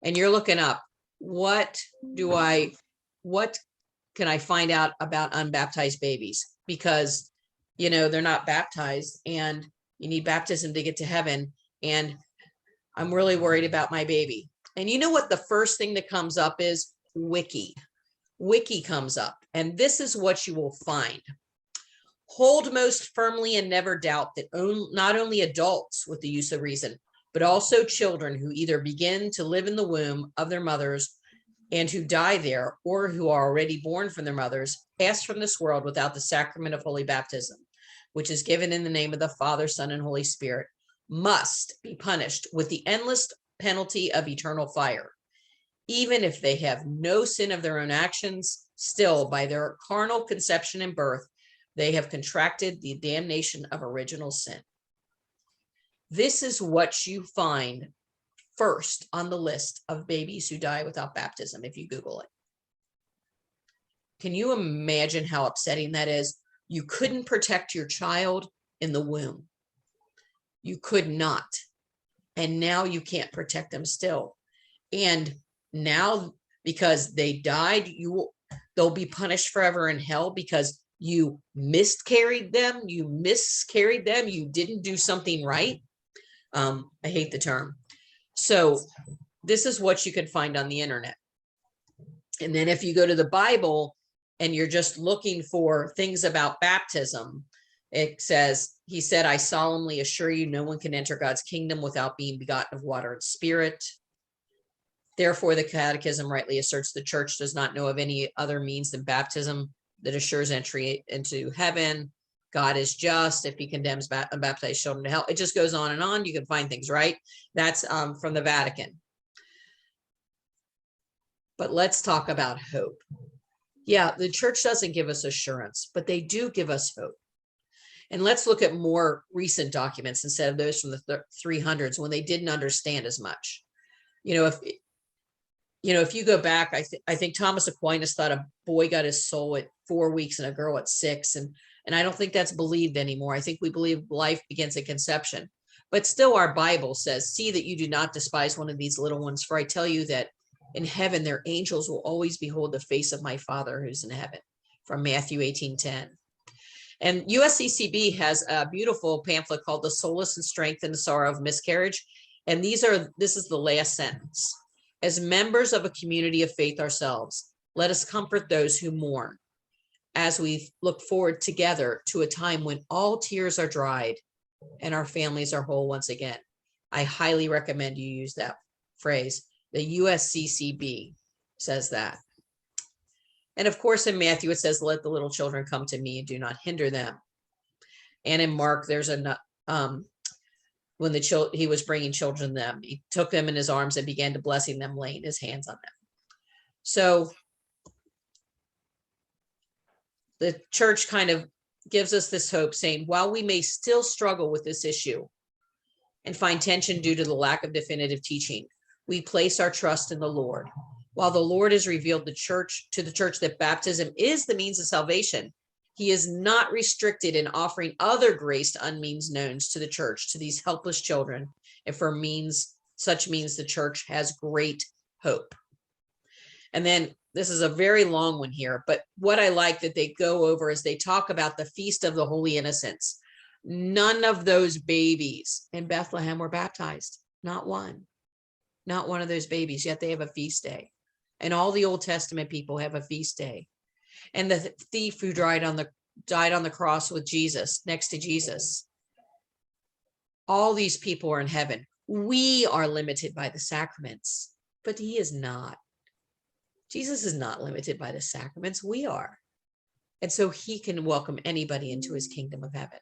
And you're looking up, what can I find out about unbaptized babies? Because, they're not baptized, and you need baptism to get to heaven. And I'm really worried about my baby. And you know what? The first thing that comes up is Wiki. Wiki comes up, and this is what you will find. Hold most firmly and never doubt that not only adults with the use of reason, but also children who either begin to live in the womb of their mothers and who die there, or who are already born from their mothers, pass from this world without the sacrament of holy baptism, which is given in the name of the Father, Son, and Holy Spirit, must be punished with the endless penalty of eternal fire. Even if they have no sin of their own actions, still by their carnal conception and birth, they have contracted the damnation of original sin. This is what you find first on the list of babies who die without baptism, if you Google it. Can you imagine how upsetting that is? You couldn't protect your child in the womb. You could not. And now you can't protect them still. And now, because they died, they'll be punished forever in hell because you miscarried them. You didn't do something right. I hate the term. So this is what you can find on the internet. And then if you go to the Bible and you're just looking for things about baptism, it says, he said, I solemnly assure you, no one can enter God's kingdom without being begotten of water and spirit. Therefore, the Catechism rightly asserts the church does not know of any other means than baptism that assures entry into heaven. God is just if he condemns unbaptized children to hell. It just goes on and on. You can find things, right? That's from the Vatican. But let's talk about hope. Yeah, the church doesn't give us assurance, but they do give us hope. And let's look at more recent documents instead of those from the 300s when they didn't understand as much. If you go back, I think Thomas Aquinas thought a boy got his soul at 4 weeks and a girl at 6. And And I don't think that's believed anymore. I think we believe life begins at conception. But still, our Bible says, see that you do not despise one of these little ones, for I tell you that in heaven, their angels will always behold the face of my Father who's in heaven, from Matthew 18:10. And USCCB has a beautiful pamphlet called The Solace and Strength and the Sorrow of Miscarriage. And this is the last sentence. As members of a community of faith ourselves, let us comfort those who mourn as we look forward together to a time when all tears are dried and our families are whole once again. I highly recommend you use that phrase. The USCCB says that. And of course, in Matthew, it says, let the little children come to me and do not hinder them. And in Mark, there's when he was bringing children to them, he took them in his arms and began to blessing them, laying his hands on them. So the church kind of gives us this hope, saying, while we may still struggle with this issue and find tension due to the lack of definitive teaching, we place our trust in the Lord. While the Lord has revealed to the church that baptism is the means of salvation, he is not restricted in offering other grace to unmeans knowns to the church, to these helpless children. And for such means the church has great hope. And then this is a very long one here, but what I like that they go over is they talk about the Feast of the Holy Innocents. None of those babies in Bethlehem were baptized. Not one of those babies, yet they have a feast day. And all the Old Testament people have a feast day. And the thief who died on the cross with Jesus, next to Jesus. All these people are in heaven. We are limited by the sacraments, but he is not. Jesus is not limited by the sacraments. We are. And so he can welcome anybody into his kingdom of heaven.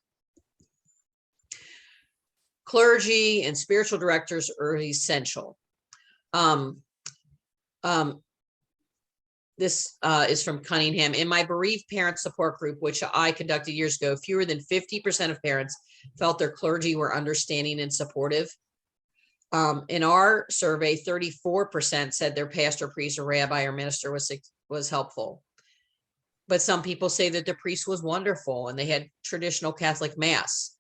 Clergy and spiritual directors are essential. This is from Cunningham. In my bereaved parent support group, which I conducted years ago, fewer than 50% of parents felt their clergy were understanding and supportive. In our survey, 34% said their pastor, priest, or rabbi or minister was helpful. But some people say that the priest was wonderful and they had traditional Catholic mass.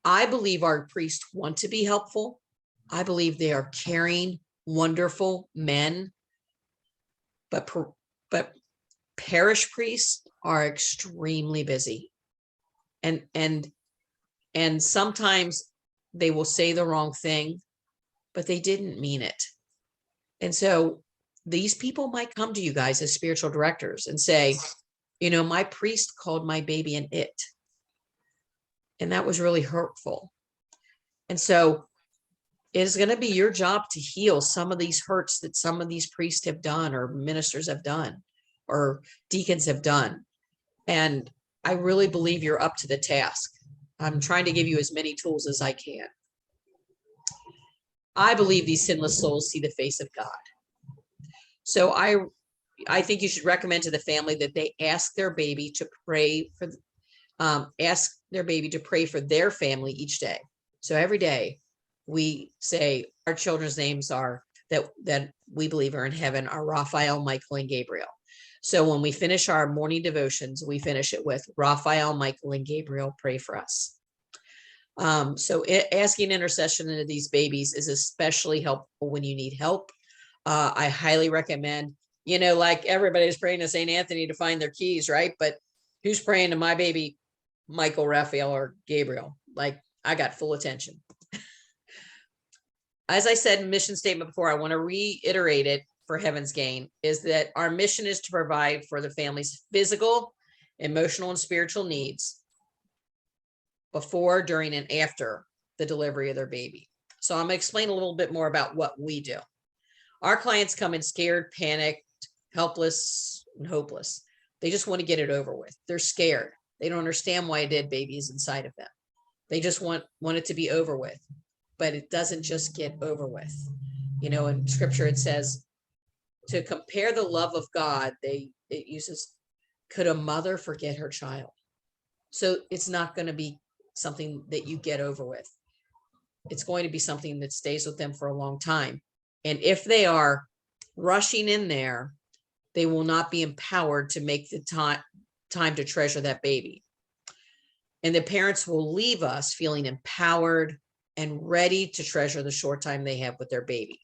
I believe our priests want to be helpful. I believe they are caring, wonderful men. But parish priests are extremely busy. And sometimes they will say the wrong thing, but they didn't mean it. And so these people might come to you guys as spiritual directors and say, my priest called my baby an it. And that was really hurtful. And so it is going to be your job to heal some of these hurts that some of these priests have done, or ministers have done, or deacons have done. And I really believe you're up to the task. I'm trying to give you as many tools as I can. I believe these sinless souls see the face of God. So I think you should recommend to the family that they ask their baby to pray for their family each day. So every day we say our children's names are that we believe are in heaven are Raphael, Michael, and Gabriel. So when we finish our morning devotions, we finish it with Raphael, Michael, and Gabriel, pray for us. So asking intercession into these babies is especially helpful when you need help. I highly recommend, like everybody's praying to St. Anthony to find their keys, right? But who's praying to my baby, Michael, Raphael, or Gabriel? Like, I got full attention. As I said in mission statement before, I want to reiterate it for Heaven's Gain, is that our mission is to provide for the family's physical, emotional, and spiritual needs before, during, and after the delivery of their baby. So I'm going to explain a little bit more about what we do. Our clients come in scared, panicked, helpless, and hopeless. They just want to get it over with. They're scared. They don't understand why a dead baby is inside of them. They just want it to be over with. But it doesn't just get over with. In scripture, it says to compare the love of God, it uses, could a mother forget her child? So it's not going to be something that you get over with. It's going to be something that stays with them for a long time. And if they are rushing in there, they will not be empowered to make the time to treasure that baby. And the parents will leave us feeling empowered and ready to treasure the short time they have with their baby.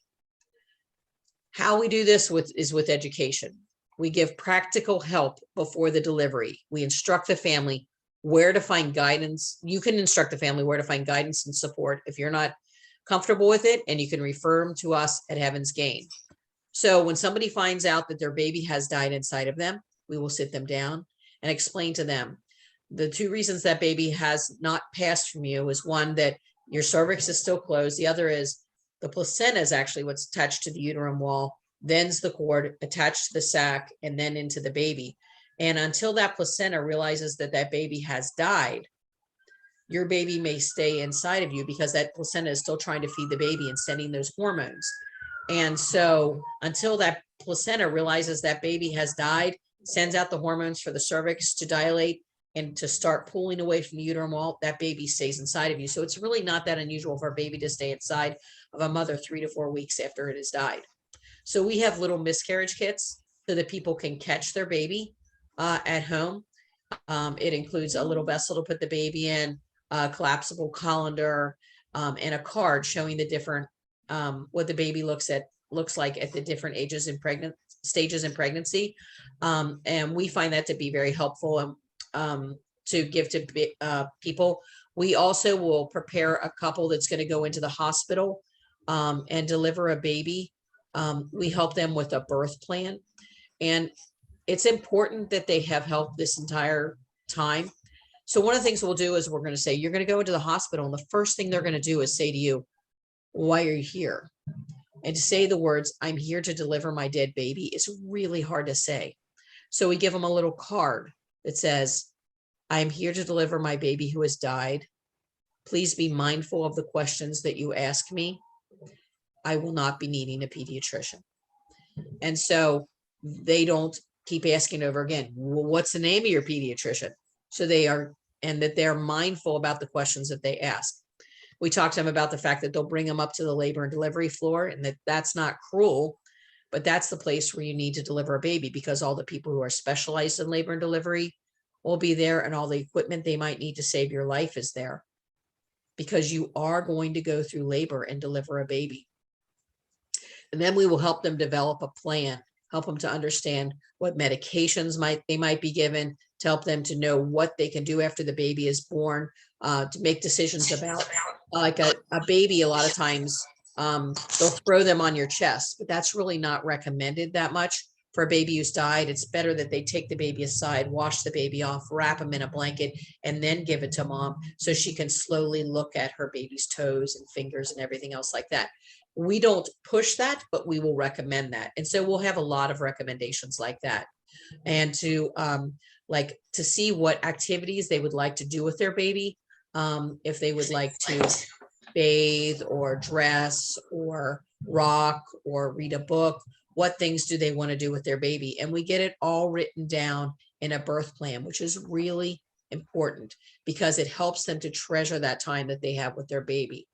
How we do this is with education. We give practical help before the delivery. We instruct the family where to find guidance. You can instruct the family where to find guidance and support if you're not comfortable with it, and you can refer them to us at Heaven's Gain. So when somebody finds out that their baby has died inside of them, we will sit them down and explain to them the 2 reasons that baby has not passed from you is, one, that your cervix is still closed. The other is the placenta is actually what's attached to the uterine wall, then's the cord attached to the sac, and then into the baby. And until that placenta realizes that that baby has died, your baby may stay inside of you because that placenta is still trying to feed the baby and sending those hormones. And so until that placenta realizes that baby has died, sends out the hormones for the cervix to dilate and to start pulling away from the uterine wall, that baby stays inside of you. So it's really not that unusual for a baby to stay inside of a mother 3 to 4 weeks after it has died. So we have little miscarriage kits so that people can catch their baby at home. It includes a little vessel to put the baby in, a collapsible colander, and a card showing the different what the baby looks like at the different stages in pregnancy. And we find that to be very helpful to give to people. We also will prepare a couple that's going to go into the hospital and deliver a baby. We help them with a birth plan, and it's important that they have help this entire time. So one of the things we'll do is we're going to say, you're going to go into the hospital, and the first thing they're going to do is say to you, why are you here? And to say the words, I'm here to deliver my dead baby, is really hard to say. So we give them a little card that says, I'm here to deliver my baby who has died. Please be mindful of the questions that you ask me. I will not be needing a pediatrician. And so they don't keep asking over again, well, what's the name of your pediatrician? So that they're mindful about the questions that they ask. We talk to them about the fact that they'll bring them up to the labor and delivery floor, and that's not cruel, but that's the place where you need to deliver a baby, because all the people who are specialized in labor and delivery will be there, and all the equipment they might need to save your life is there, because you are going to go through labor and deliver a baby. And then we will help them develop a plan, help them to understand what medications they might be given, to help them to know what they can do after the baby is born, to make decisions about like a baby. A lot of times they'll throw them on your chest, but that's really not recommended that much for a baby who's died. It's better that they take the baby aside, wash the baby off, wrap him in a blanket, and then give it to mom so she can slowly look at her baby's toes and fingers and everything else like that. We don't push that, but we will recommend that. And so we'll have a lot of recommendations like that. And to see what activities they would like to do with their baby. If they would like to bathe or dress or rock or read a book, what things do they want to do with their baby? And we get it all written down in a birth plan, which is really important because it helps them to treasure that time that they have with their baby.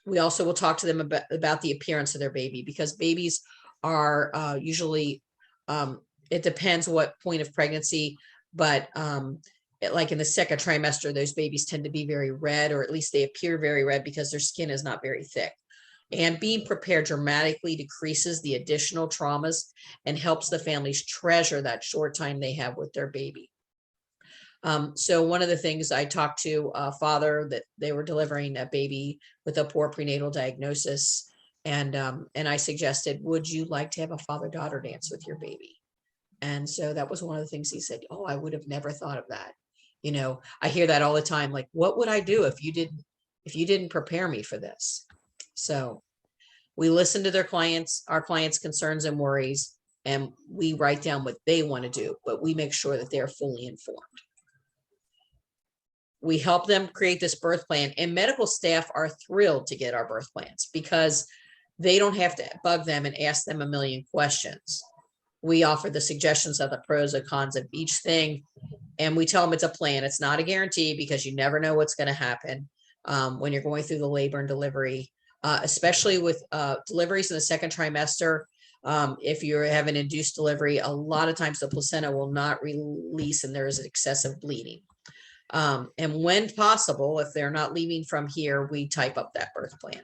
We also will talk to them about the appearance of their baby, because babies are usually, it depends what point of pregnancy, but like in the second trimester, those babies tend to be very red, or at least they appear very red because their skin is not very thick. And being prepared dramatically decreases the additional traumas and helps the families treasure that short time they have with their baby. So one of the things, I talked to a father that they were delivering a baby with a poor prenatal diagnosis. And I suggested, would you like to have a father-daughter dance with your baby? And so that was one of the things he said, oh, I would have never thought of that. You know, I hear that all the time. Like, what would I do if you didn't prepare me for this? So we listen to our clients' concerns and worries, and we write down what they want to do, but we make sure that they're fully informed. We help them create this birth plan, and medical staff are thrilled to get our birth plans because they don't have to bug them and ask them a million questions. We offer the suggestions of the pros and cons of each thing, and we tell them it's a plan. It's not a guarantee, because you never know what's going to happen when you're going through the labor and delivery, especially with deliveries in the second trimester. If you're having induced delivery, a lot of times the placenta will not release and there is excessive bleeding. And when possible, if they're not leaving from here, we type up that birth plan.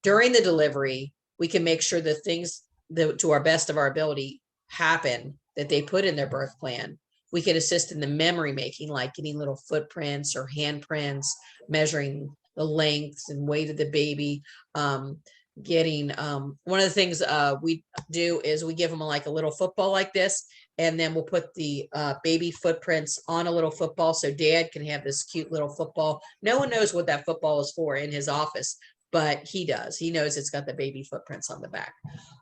During the delivery, we can make sure that things that to our best of our ability happen that they put in their birth plan. We can assist in the memory making, like getting little footprints or handprints, measuring the lengths and weight of the baby. Getting one of the things we do is we give them like a little football like this, and then we'll put the baby footprints on a little football so dad can have this cute little football. No one knows what that football is for in his office, but he does. He knows it's got the baby footprints on the back.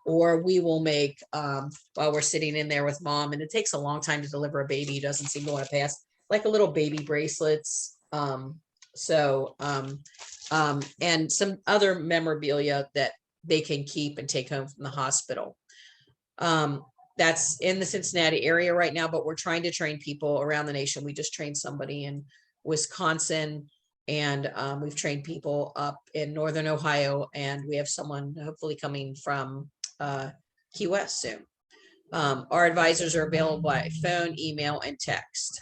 Or we will make, while we're sitting in there with mom, and it takes a long time to deliver a baby who doesn't seem to want to pass, like a little baby bracelets. And some other memorabilia that they can keep and take home from the hospital. That's in the Cincinnati area right now, but we're trying to train people around the nation. We just trained somebody in Wisconsin, and we've trained people up in Northern Ohio, and we have someone hopefully coming from Key West soon. Our advisors are available by phone, email, and text.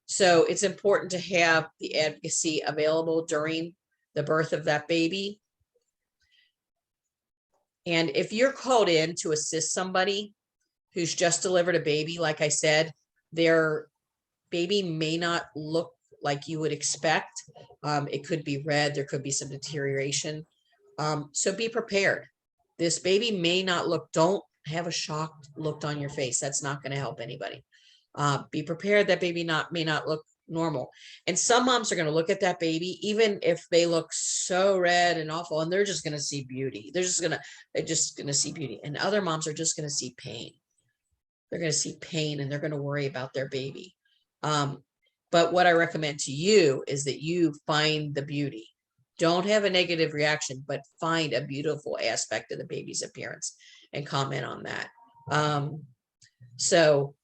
So it's important to have the advocacy available during the birth of that baby. And if you're called in to assist somebody who's just delivered a baby, like I said, their baby may not look like you would expect. It could be red, there could be some deterioration. So be prepared. This baby may not look, don't have a shocked look on your face. That's not going to help anybody. Be prepared that baby may not look normal. And some moms are going to look at that baby, even if they look so red and awful, and they're just going to see beauty. They're just going to see beauty. And other moms are just going to see pain. They're going to see pain and they're going to worry about their baby. But what I recommend to you is that you find the beauty. Don't have a negative reaction, but find a beautiful aspect of the baby's appearance and comment on that. So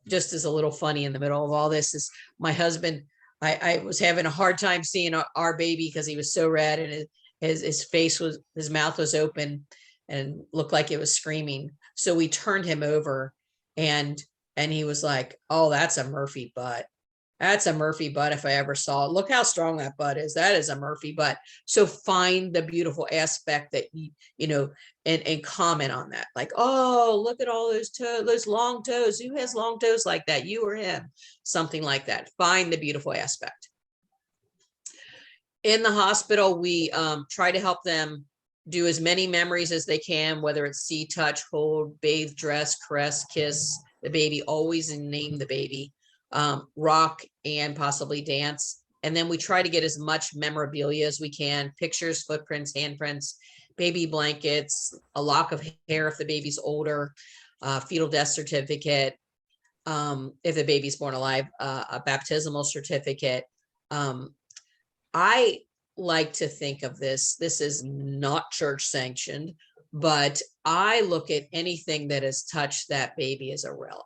just as a little funny in the middle of all this is my husband, I was having a hard time seeing our baby because he was so red, and his mouth was open and looked like it was screaming. So we turned him over, and he was like, "Oh, that's a Murphy butt. That's a Murphy butt if I ever saw it. Look how strong that butt is. That is a Murphy butt." So find the beautiful aspect that you know, and comment on that. Like, "Oh, look at all those toes, those long toes. Who has long toes like that? You or him?" Something like that. Find the beautiful aspect. In the hospital, we try to help them do as many memories as they can, whether it's see, touch, hold, bathe, dress, caress, kiss the baby, always name the baby. Rock and possibly dance. And then we try to get as much memorabilia as we can, pictures, footprints, handprints, baby blankets, a lock of hair if the baby's older, fetal death certificate, if the baby's born alive, a baptismal certificate. I like to think of this is not church sanctioned, but I look at anything that has touched that baby as a relic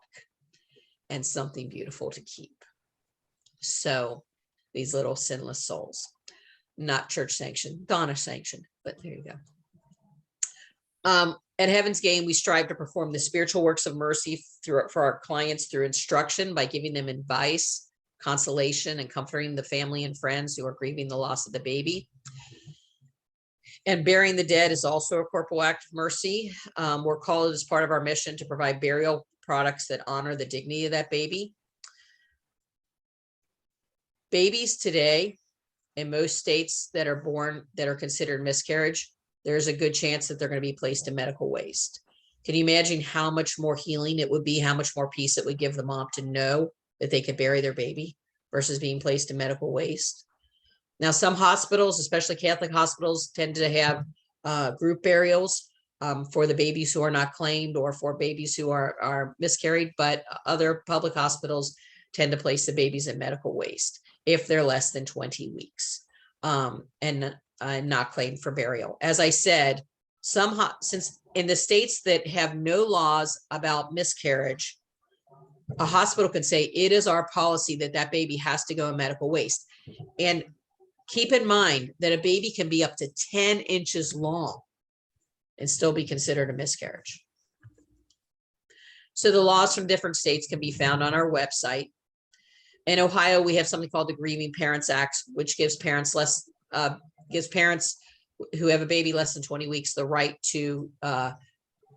and something beautiful to keep. So these little sinless souls, not church sanctioned, Donna sanctioned, but there you go. At Heaven's Game, we strive to perform the spiritual works of mercy for our clients through instruction by giving them advice, consolation, and comforting the family and friends who are grieving the loss of the baby. And burying the dead is also a corporal act of mercy. We're called as part of our mission to provide burial products that honor the dignity of that baby. Babies today in most states that are born that are considered miscarriage, there's a good chance that they're going to be placed in medical waste. Can you imagine how much more healing it would be, how much more peace it would give the mom to know that they could bury their baby versus being placed in medical waste? Now, some hospitals, especially Catholic hospitals, tend to have group burials for the babies who are not claimed or for babies who are miscarried, but other public hospitals tend to place the babies in medical waste if they're less than 20 weeks and not claimed for burial. As I said, since in the states that have no laws about miscarriage, a hospital can say it is our policy that that baby has to go in medical waste. And keep in mind that a baby can be up to 10 inches long. and still be considered a miscarriage. So the laws from different states can be found on our website. In Ohio, we have something called the Grieving Parents Act, which gives parents who have a baby less than 20 weeks the right to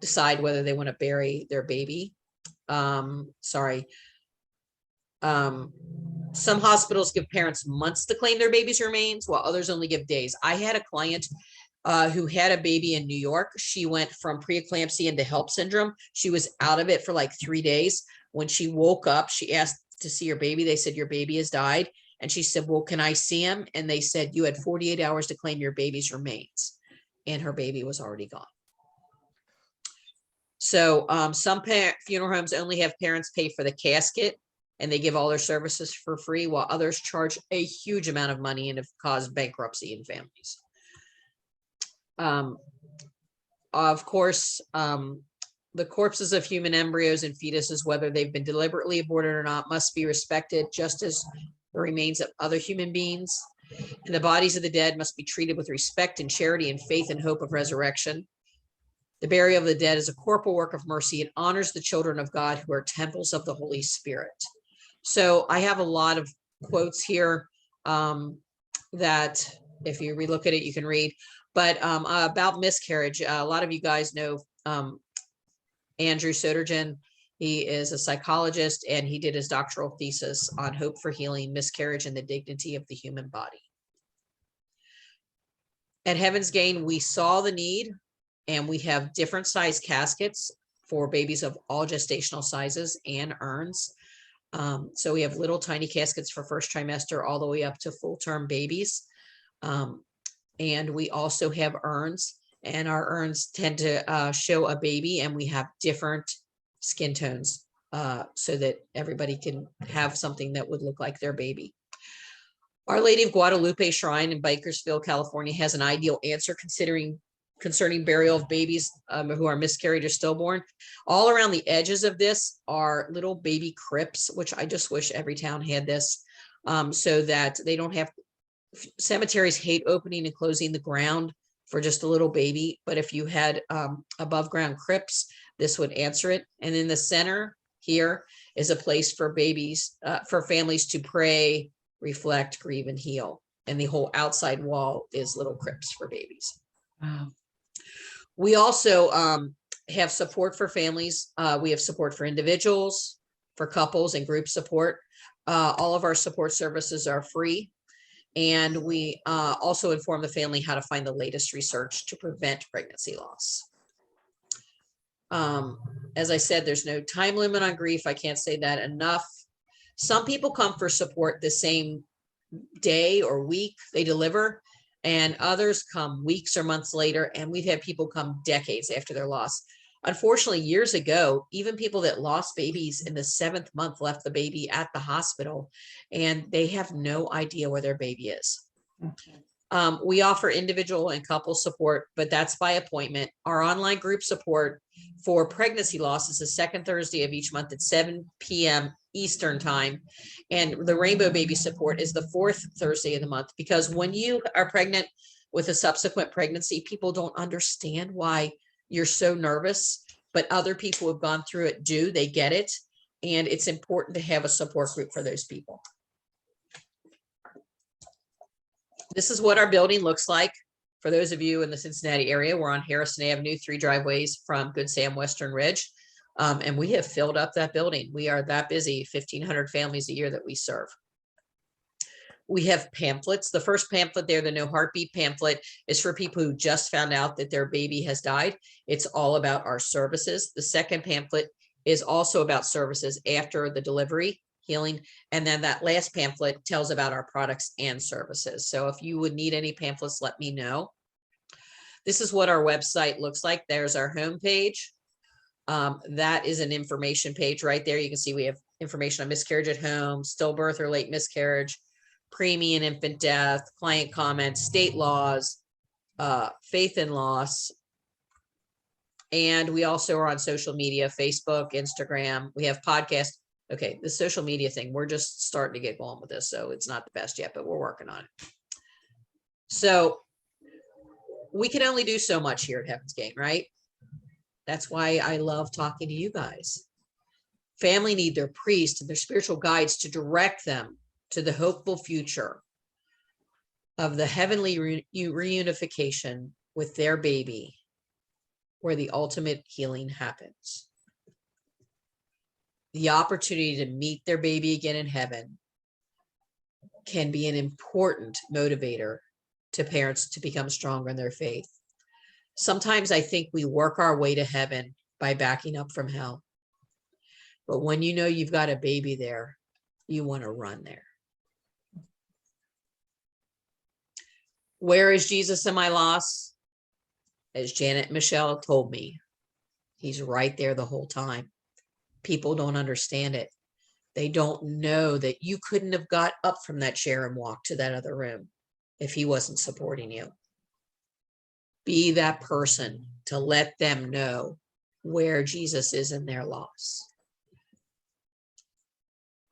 decide whether they want to bury their baby. Some hospitals give parents months to claim their baby's remains, while others only give days. I had a client who had a baby in New York. She went from preeclampsia into HELLP syndrome. She was out of it for like 3 days. When she woke up, she asked to see her baby. They said, your baby has died. And she said, well, can I see him? And they said, you had 48 hours to claim your baby's remains. And her baby was already gone. So some funeral homes only have parents pay for the casket, and they give all their services for free, while others charge a huge amount of money and have caused bankruptcy in families. Of course, the corpses of human embryos and fetuses, whether they've been deliberately aborted or not, must be respected just as the remains of other human beings. And the bodies of the dead must be treated with respect and charity and faith and hope of resurrection. The burial of the dead is a corporal work of mercy. It honors the children of God who are temples of the Holy Spirit. So I have a lot of quotes here that if you relook at it, you can read. But about miscarriage, a lot of you guys know Andrew Sodergen. He is a psychologist, and he did his doctoral thesis on hope for healing, miscarriage, and the dignity of the human body. At Heaven's Gain, we saw the need, and we have different size caskets for babies of all gestational sizes and urns. So we have little tiny caskets for first trimester all the way up to full-term babies. And we also have urns, and our urns tend to show a baby, and we have different skin tones so that everybody can have something that would look like their baby. Our Lady of Guadalupe Shrine in Bakersfield, California has an ideal answer concerning burial of babies who are miscarried or stillborn. All around the edges of this are little baby crypts, which I just wish every town had this, so that they don't have, cemeteries hate opening and closing the ground for just a little baby. But if you had above ground crypts, this would answer it. And in the center here is a place for babies, for families to pray, reflect, grieve, and heal. And the whole outside wall is little crypts for babies. Wow. We also have support for families. We have support for individuals, for couples, and group support. All of our support services are free. And we also inform the family how to find the latest research to prevent pregnancy loss. As I said, there's no time limit on grief. I can't say that enough. Some people come for support the same day or week they deliver, and others come weeks or months later, and we've had people come decades after their loss. Unfortunately, years ago, even people that lost babies in the 7th month left the baby at the hospital, and they have no idea where their baby is. Okay. We offer individual and couple support, but that's by appointment. Our online group support for pregnancy loss is the 2nd Thursday of each month at 7 p.m. Eastern time. And the Rainbow Baby support is the 4th Thursday of the month, because when you are pregnant with a subsequent pregnancy, people don't understand why you're so nervous, but other people who have gone through it do. They get it. And it's important to have a support group for those people. This is what our building looks like. For those of you in the Cincinnati area, we're on Harrison Avenue, 3 driveways from Good Sam Western Ridge. And we have filled up that building. We are that busy, 1,500 families a year that we serve. We have pamphlets. The first pamphlet there, the No Heartbeat pamphlet, is for people who just found out that their baby has died. It's all about our services. The second pamphlet is also about services after the delivery, healing. And then that last pamphlet tells about our products and services. So if you would need any pamphlets, let me know. This is what our website looks like. There's our homepage. That is an information page right there. You can see we have information on miscarriage at home, stillbirth or late miscarriage, preemie and infant death, client comments, state laws, faith and loss. And we also are on social media, Facebook, Instagram. We have podcasts. Okay, the social media thing, we're just starting to get going with this, so it's not the best yet, but we're working on it. So we can only do so much here at Heaven's Gate, right? That's why I love talking to you guys. Family need their priest and their spiritual guides to direct them to the hopeful future of the heavenly reunification with their baby, where the ultimate healing happens. The opportunity to meet their baby again in heaven can be an important motivator to parents to become stronger in their faith. Sometimes I think we work our way to heaven by backing up from hell. But when you know you've got a baby there, you want to run there. Where is Jesus in my loss? As Janet and Michelle told me, he's right there the whole time. People don't understand it. They don't know that you couldn't have got up from that chair and walked to that other room if he wasn't supporting you. Be that person to let them know where Jesus is in their loss.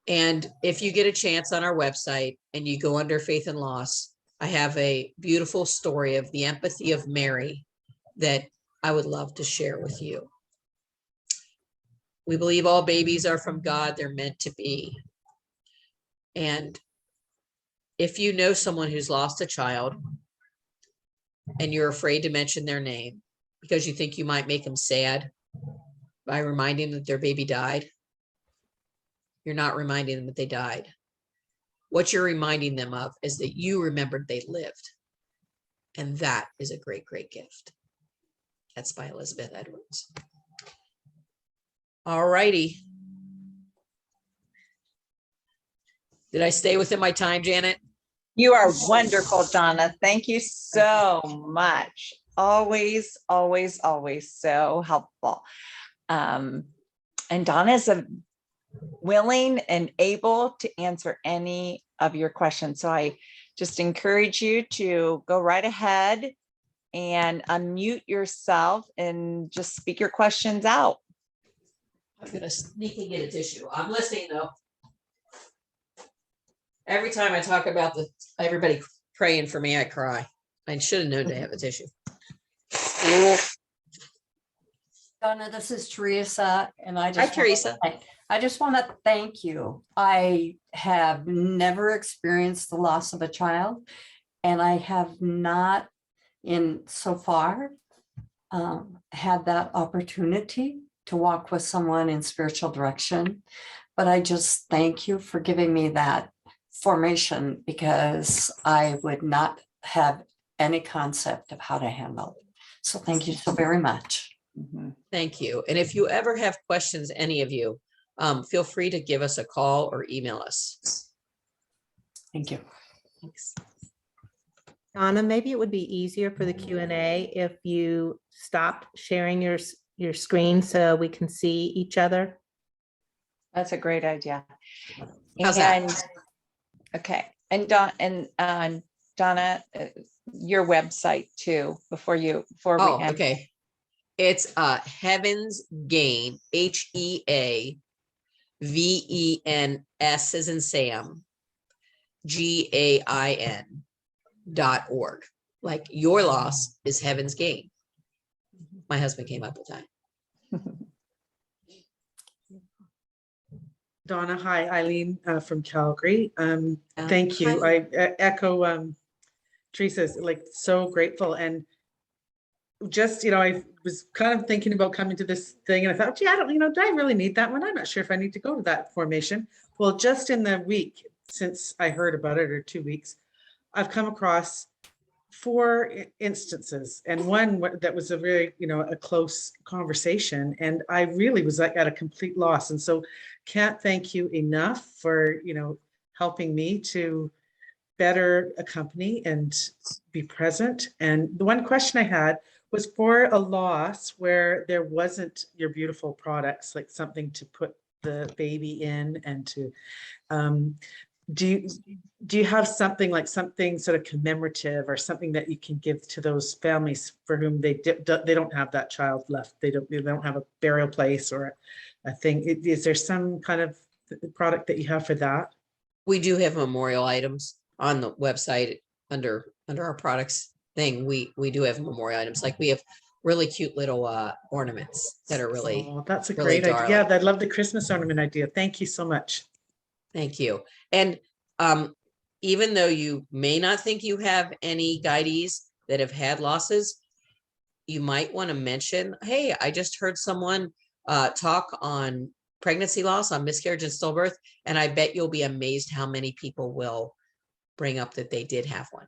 And if you get a chance on our website and you go under faith and loss, I have a beautiful story of the empathy of Mary that I would love to share with you. We believe all babies are from God. They're meant to be. And if you know someone who's lost a child and you're afraid to mention their name because you think you might make them sad by reminding them that their baby died, you're not reminding them that they died. What you're reminding them of is that you remembered they lived. And that is a great, great gift. That's by Elizabeth Edwards. All righty. Did I stay within my time, Janet? You are wonderful, Donna. Thank you so much. Always, always, always so helpful. And Donna's willing and able to answer any of your questions. So I just encourage you to go right ahead and unmute yourself and just speak your questions out. I'm going to sneak and get a tissue. I'm listening though. Every time I talk about everybody praying for me, I cry. I should have known to have a tissue. Donna, this is Teresa, and I Hi, Teresa. just want to thank you. I have never experienced the loss of a child, and I have not in so far had that opportunity to walk with someone in spiritual direction. But I just thank you for giving me that formation, because I would not have any concept of how to handle it. So thank you so very much. Thank you. And if you ever have questions, any of you, feel free to give us a call or email us. Thank you. Thanks. Donna, maybe it would be easier for the Q&A if you stopped sharing your screen so we can see each other. That's a great idea. How's that? Okay. And Donna, your website too, before we end. Okay. It's Heaven's Gain, HEAVENS as in Sam, GAIN.org. Like your loss is Heaven's Gain. My husband came up with that. Donna, hi, Eileen from Calgary. Thank you. Hi. I echo Teresa's, like, so grateful. And just, I was kind of thinking about coming to this thing, and I thought, gee, I don't, do I really need that one? I'm not sure if I need to go to that formation. Well, just in the week since I heard about it, or 2 weeks, I've come across 4 instances, and one that was a very, a close conversation, and I really was like at a complete loss. And so can't thank you enough for, helping me to better accompany and be present. And the one question I had was for a loss where there wasn't your beautiful products, like something to put the baby in, and to, do you have something sort of commemorative, or something that you can give to those families for whom they don't have that child left? They don't have a burial place or a thing. Is there some kind of product that you have for that? We do have memorial items on the website under our products thing, we do have memorial items. Like we have really cute little ornaments that are really, Oh, that's a really great idea. Yeah, darling. I love the Christmas ornament idea. Thank you so much. Thank you. And even though you may not think you have any guidees that have had losses, you might want to mention, hey, I just heard someone talk on pregnancy loss, on miscarriage and stillbirth, and I bet you'll be amazed how many people will bring up that they did have one.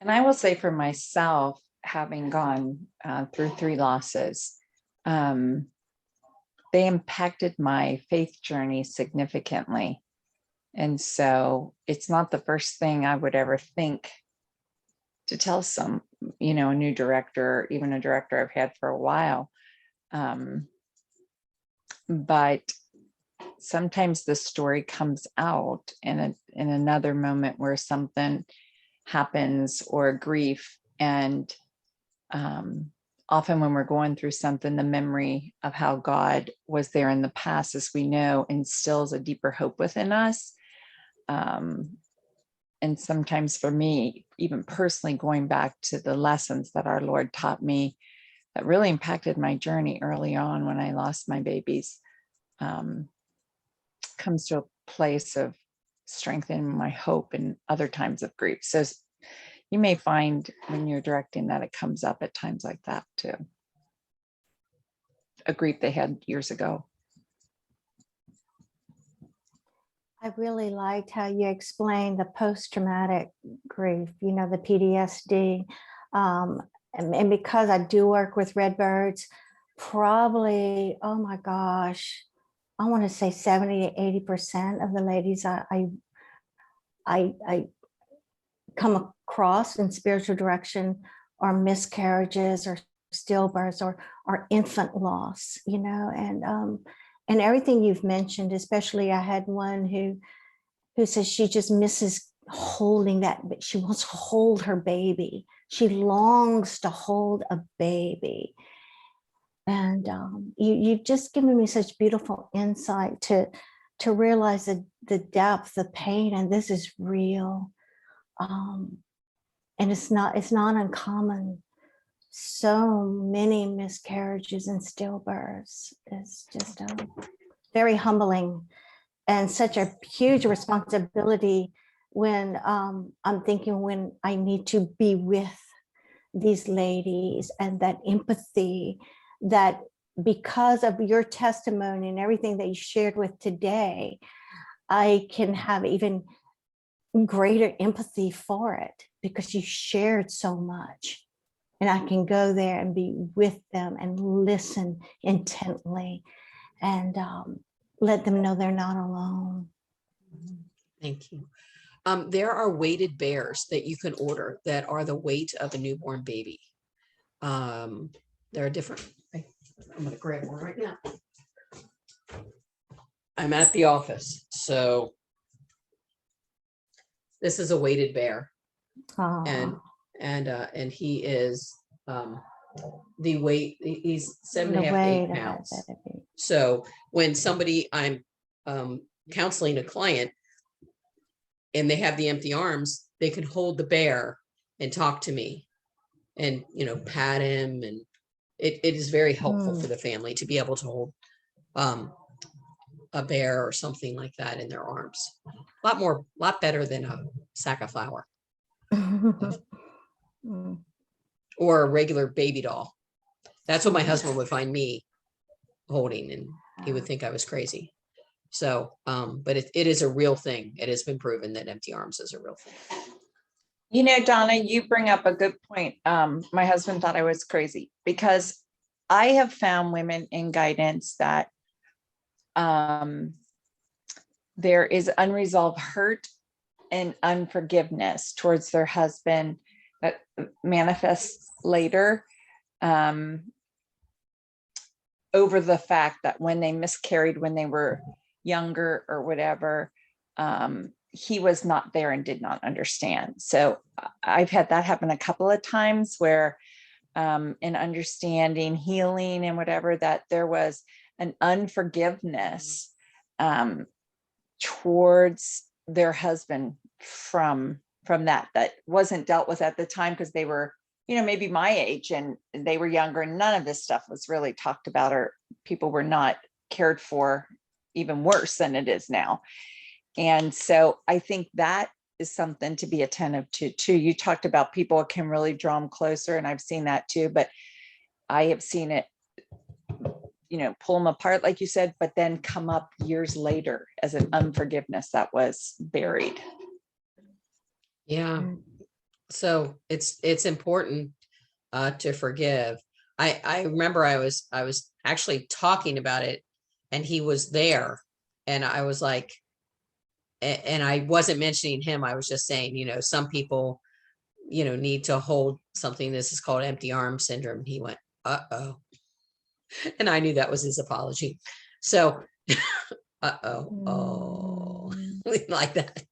And I will say for myself, having gone through 3 losses, they impacted my faith journey significantly. And so it's not the first thing I would ever think to tell some, a new director, even a director I've had for a while. But sometimes the story comes out in another moment where something happens or grief. And often when we're going through something, the memory of how God was there in the past, as we know, instills a deeper hope within us. And sometimes for me, even personally, going back to the lessons that our Lord taught me that really impacted my journey early on when I lost my babies, comes to a place of strengthening my hope in other times of grief. So you may find when you're directing that it comes up at times like that too. A grief they had years ago. I really liked how you explained the post-traumatic grief, the PTSD. And because I do work with Redbirds, probably, oh my gosh, I want to say 70 to 80% of the ladies I come across in spiritual direction are miscarriages or stillbirths or infant loss, and everything you've mentioned, especially I had one who says she just misses holding that, but she wants to hold her baby. She longs to hold a baby. And you've just given me such beautiful insight to realize the depth, the pain, and this is real. And it's not uncommon. So many miscarriages and stillbirths. It's just very humbling and such a huge responsibility when I'm thinking when I need to be with these ladies, and that empathy that because of your testimony and everything that you shared with today, I can have even greater empathy for it because you shared so much. And I can go there and be with them and listen intently and let them know they're not alone. Thank you. There are weighted bears that you can order that are the weight of a newborn baby. There are different. I'm going to grab one right now. I'm at the office, so this is a weighted bear, and he is the weight. He's 7.5 to 8 pounds. So when I'm counseling a client and they have the empty arms, they can hold the bear and talk to me and, pat him. And it is very helpful for the family to be able to hold a bear or something like that in their arms. A lot better than a sack of flour or a regular baby doll. That's what my husband would find me holding, and he would think I was crazy. So, but it is a real thing. It has been proven that empty arms is a real thing. Donna, you bring up a good point. My husband thought I was crazy because I have found women in guidance that there is unresolved hurt and unforgiveness towards their husband that manifests later over the fact that when they miscarried when they were younger or whatever, he was not there and did not understand. So I've had that happen a couple of times where in understanding, healing and whatever, that there was an unforgiveness towards their husband from that wasn't dealt with at the time, because they were, maybe my age and they were younger, and none of this stuff was really talked about, or people were not cared for, even worse than it is now. And so I think that is something to be attentive to too. You talked about people can really draw them closer, and I've seen that too, but I have seen it, pull them apart, like you said, but then come up years later as an unforgiveness that was buried. Yeah. So it's important to forgive. I remember I was actually talking about it, and he was there, and I was like, and I wasn't mentioning him. I was just saying, some people, need to hold something. This is called empty arm syndrome. He went, uh-oh. And I knew that was his apology. So, oh, like that.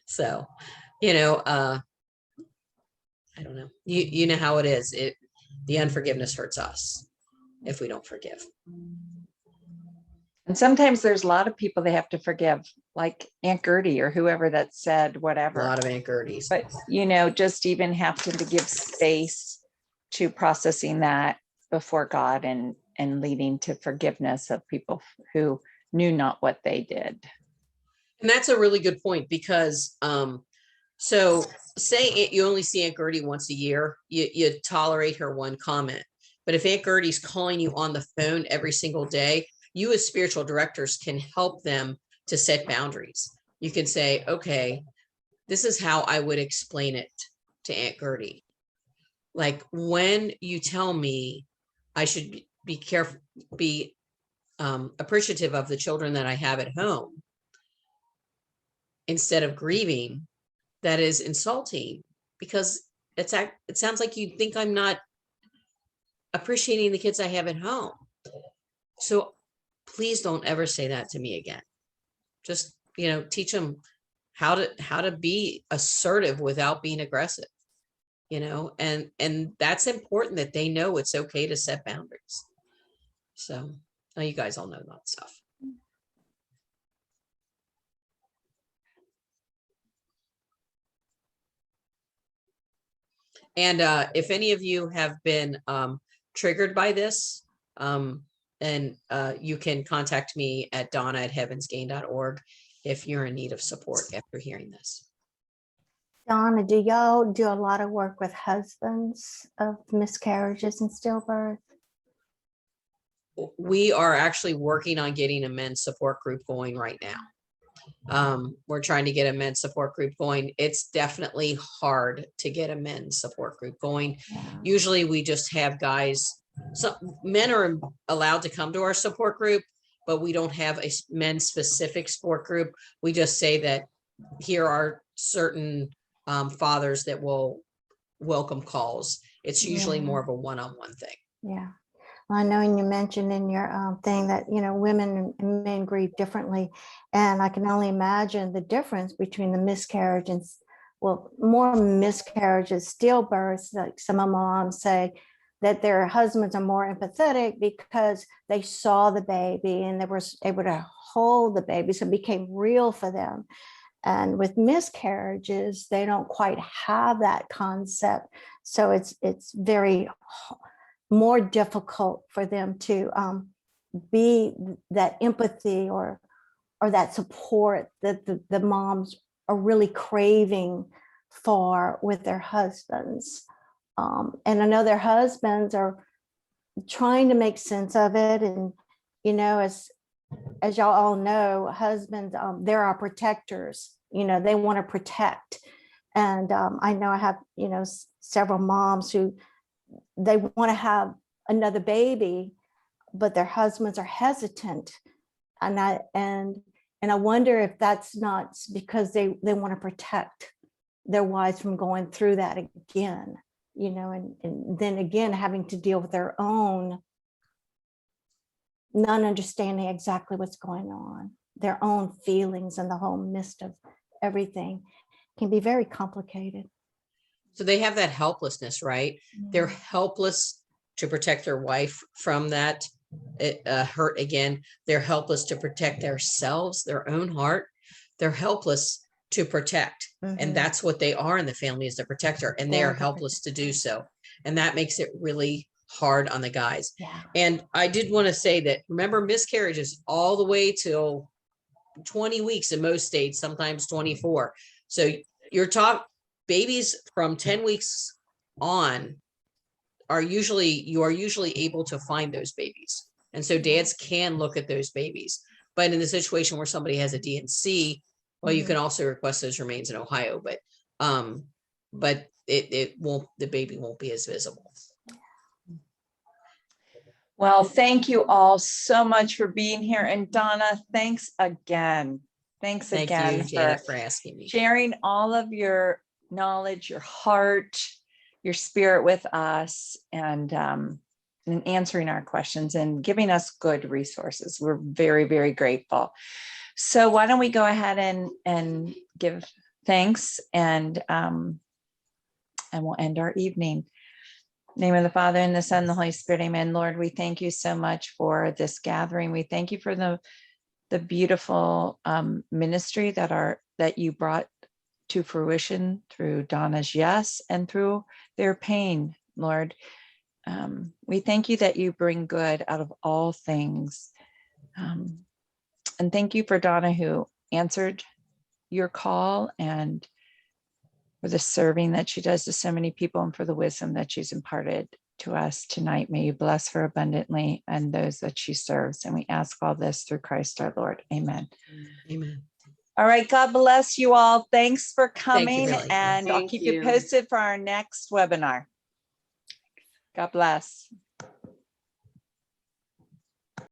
So, I don't know. You know how it is. The unforgiveness hurts us if we don't forgive. And sometimes there's a lot of people they have to forgive, like Aunt Gertie or whoever that said A whatever. lot of Aunt Gerties. But, just even having to give space to processing that before God, and leading to forgiveness of people who knew not what they did. And that's a really good point, because so say you only see Aunt Gertie once a year, you tolerate her one comment. But if Aunt Gertie's calling you on the phone every single day, you as spiritual directors can help them to set boundaries. You can say, okay, this is how I would explain it to Aunt Gertie. Like, when you tell me I should be careful, be appreciative of the children that I have at home, instead of grieving, that is insulting, because it sounds like you think I'm not appreciating the kids I have at home. So please don't ever say that to me again. Just, teach them how to be assertive without being aggressive, and that's important, that they know it's okay to set boundaries. So you guys all know that stuff. And if any of you have been triggered by this, and you can contact me at donna@heavensgain.org if you're in need of support after hearing this. Donna, do y'all do a lot of work with husbands of miscarriages and stillbirth? We are actually working on getting a men's support group going right now. We're trying to get a men's support group going. It's definitely hard to get a men's support group going. Yeah. Usually we just have guys. Some men are allowed to come to our support group, but we don't have a men's specific support group. We just say that here are certain fathers that will welcome calls. It's usually more of a one-on-one thing. Yeah. I know, and you mentioned in your thing that, women and men grieve differently. And I can only imagine the difference between the miscarriage and, well, more miscarriages, stillbirths. Like some of my moms say that their husbands are more empathetic because they saw the baby and they were able to hold the baby. So it became real for them. And with miscarriages, they don't quite have that concept. So it's very more difficult for them to be that empathy or that support that the moms are really craving for with their husbands. And I know their husbands are trying to make sense of it. And, as y'all all know, husbands, they're our protectors, they want to protect. And I know I have, several moms who they want to have another baby, but their husbands are hesitant. And I wonder if that's not because they want to protect their wives from going through that again, and then again, having to deal with their own not understanding exactly what's going on, their own feelings and the whole mist of everything can be very complicated. So they have that helplessness, right? They're helpless to protect their wife from that hurt again. They're helpless to protect themselves, their own heart. they're helpless to protect. Mhm. And that's what they are in the family, is the protector, and they They are are the helpless to do so. And that makes it really hard on the guys. Yeah. And I did want to say that, remember, miscarriages all the way till 20 weeks in most states, sometimes 24. So babies from 10 weeks on you are usually able to find those babies. And so dads can look at those babies. But in the situation where somebody has a D&C, well, you Mhm. can also request those remains in Ohio, but the baby won't be as visible. Well, thank you all so much for being here. And Donna, thanks again. Thanks Thank again you, for Janet, for asking me. sharing all of your knowledge, your heart, your spirit with us, and answering our questions and giving us good resources. We're very, very grateful. So why don't we go ahead and give thanks, and we'll end our evening. In the name of the Father, and the Son, and the Holy Spirit, amen. Lord, we thank you so much for this gathering. We thank you for the beautiful ministry that you brought to fruition through Donna's yes and through their pain, Lord. We thank you that you bring good out of all things. And thank you for Donna, who answered your call, and for the serving that she does to so many people, and for the wisdom that she's imparted to us tonight. May you bless her abundantly and those that she serves. And we ask all this through Christ our Lord. Amen. Amen. All right. God bless you all. Thanks for Thank you, coming. Billy. And I'll Thank keep you you. posted for our next webinar. God bless.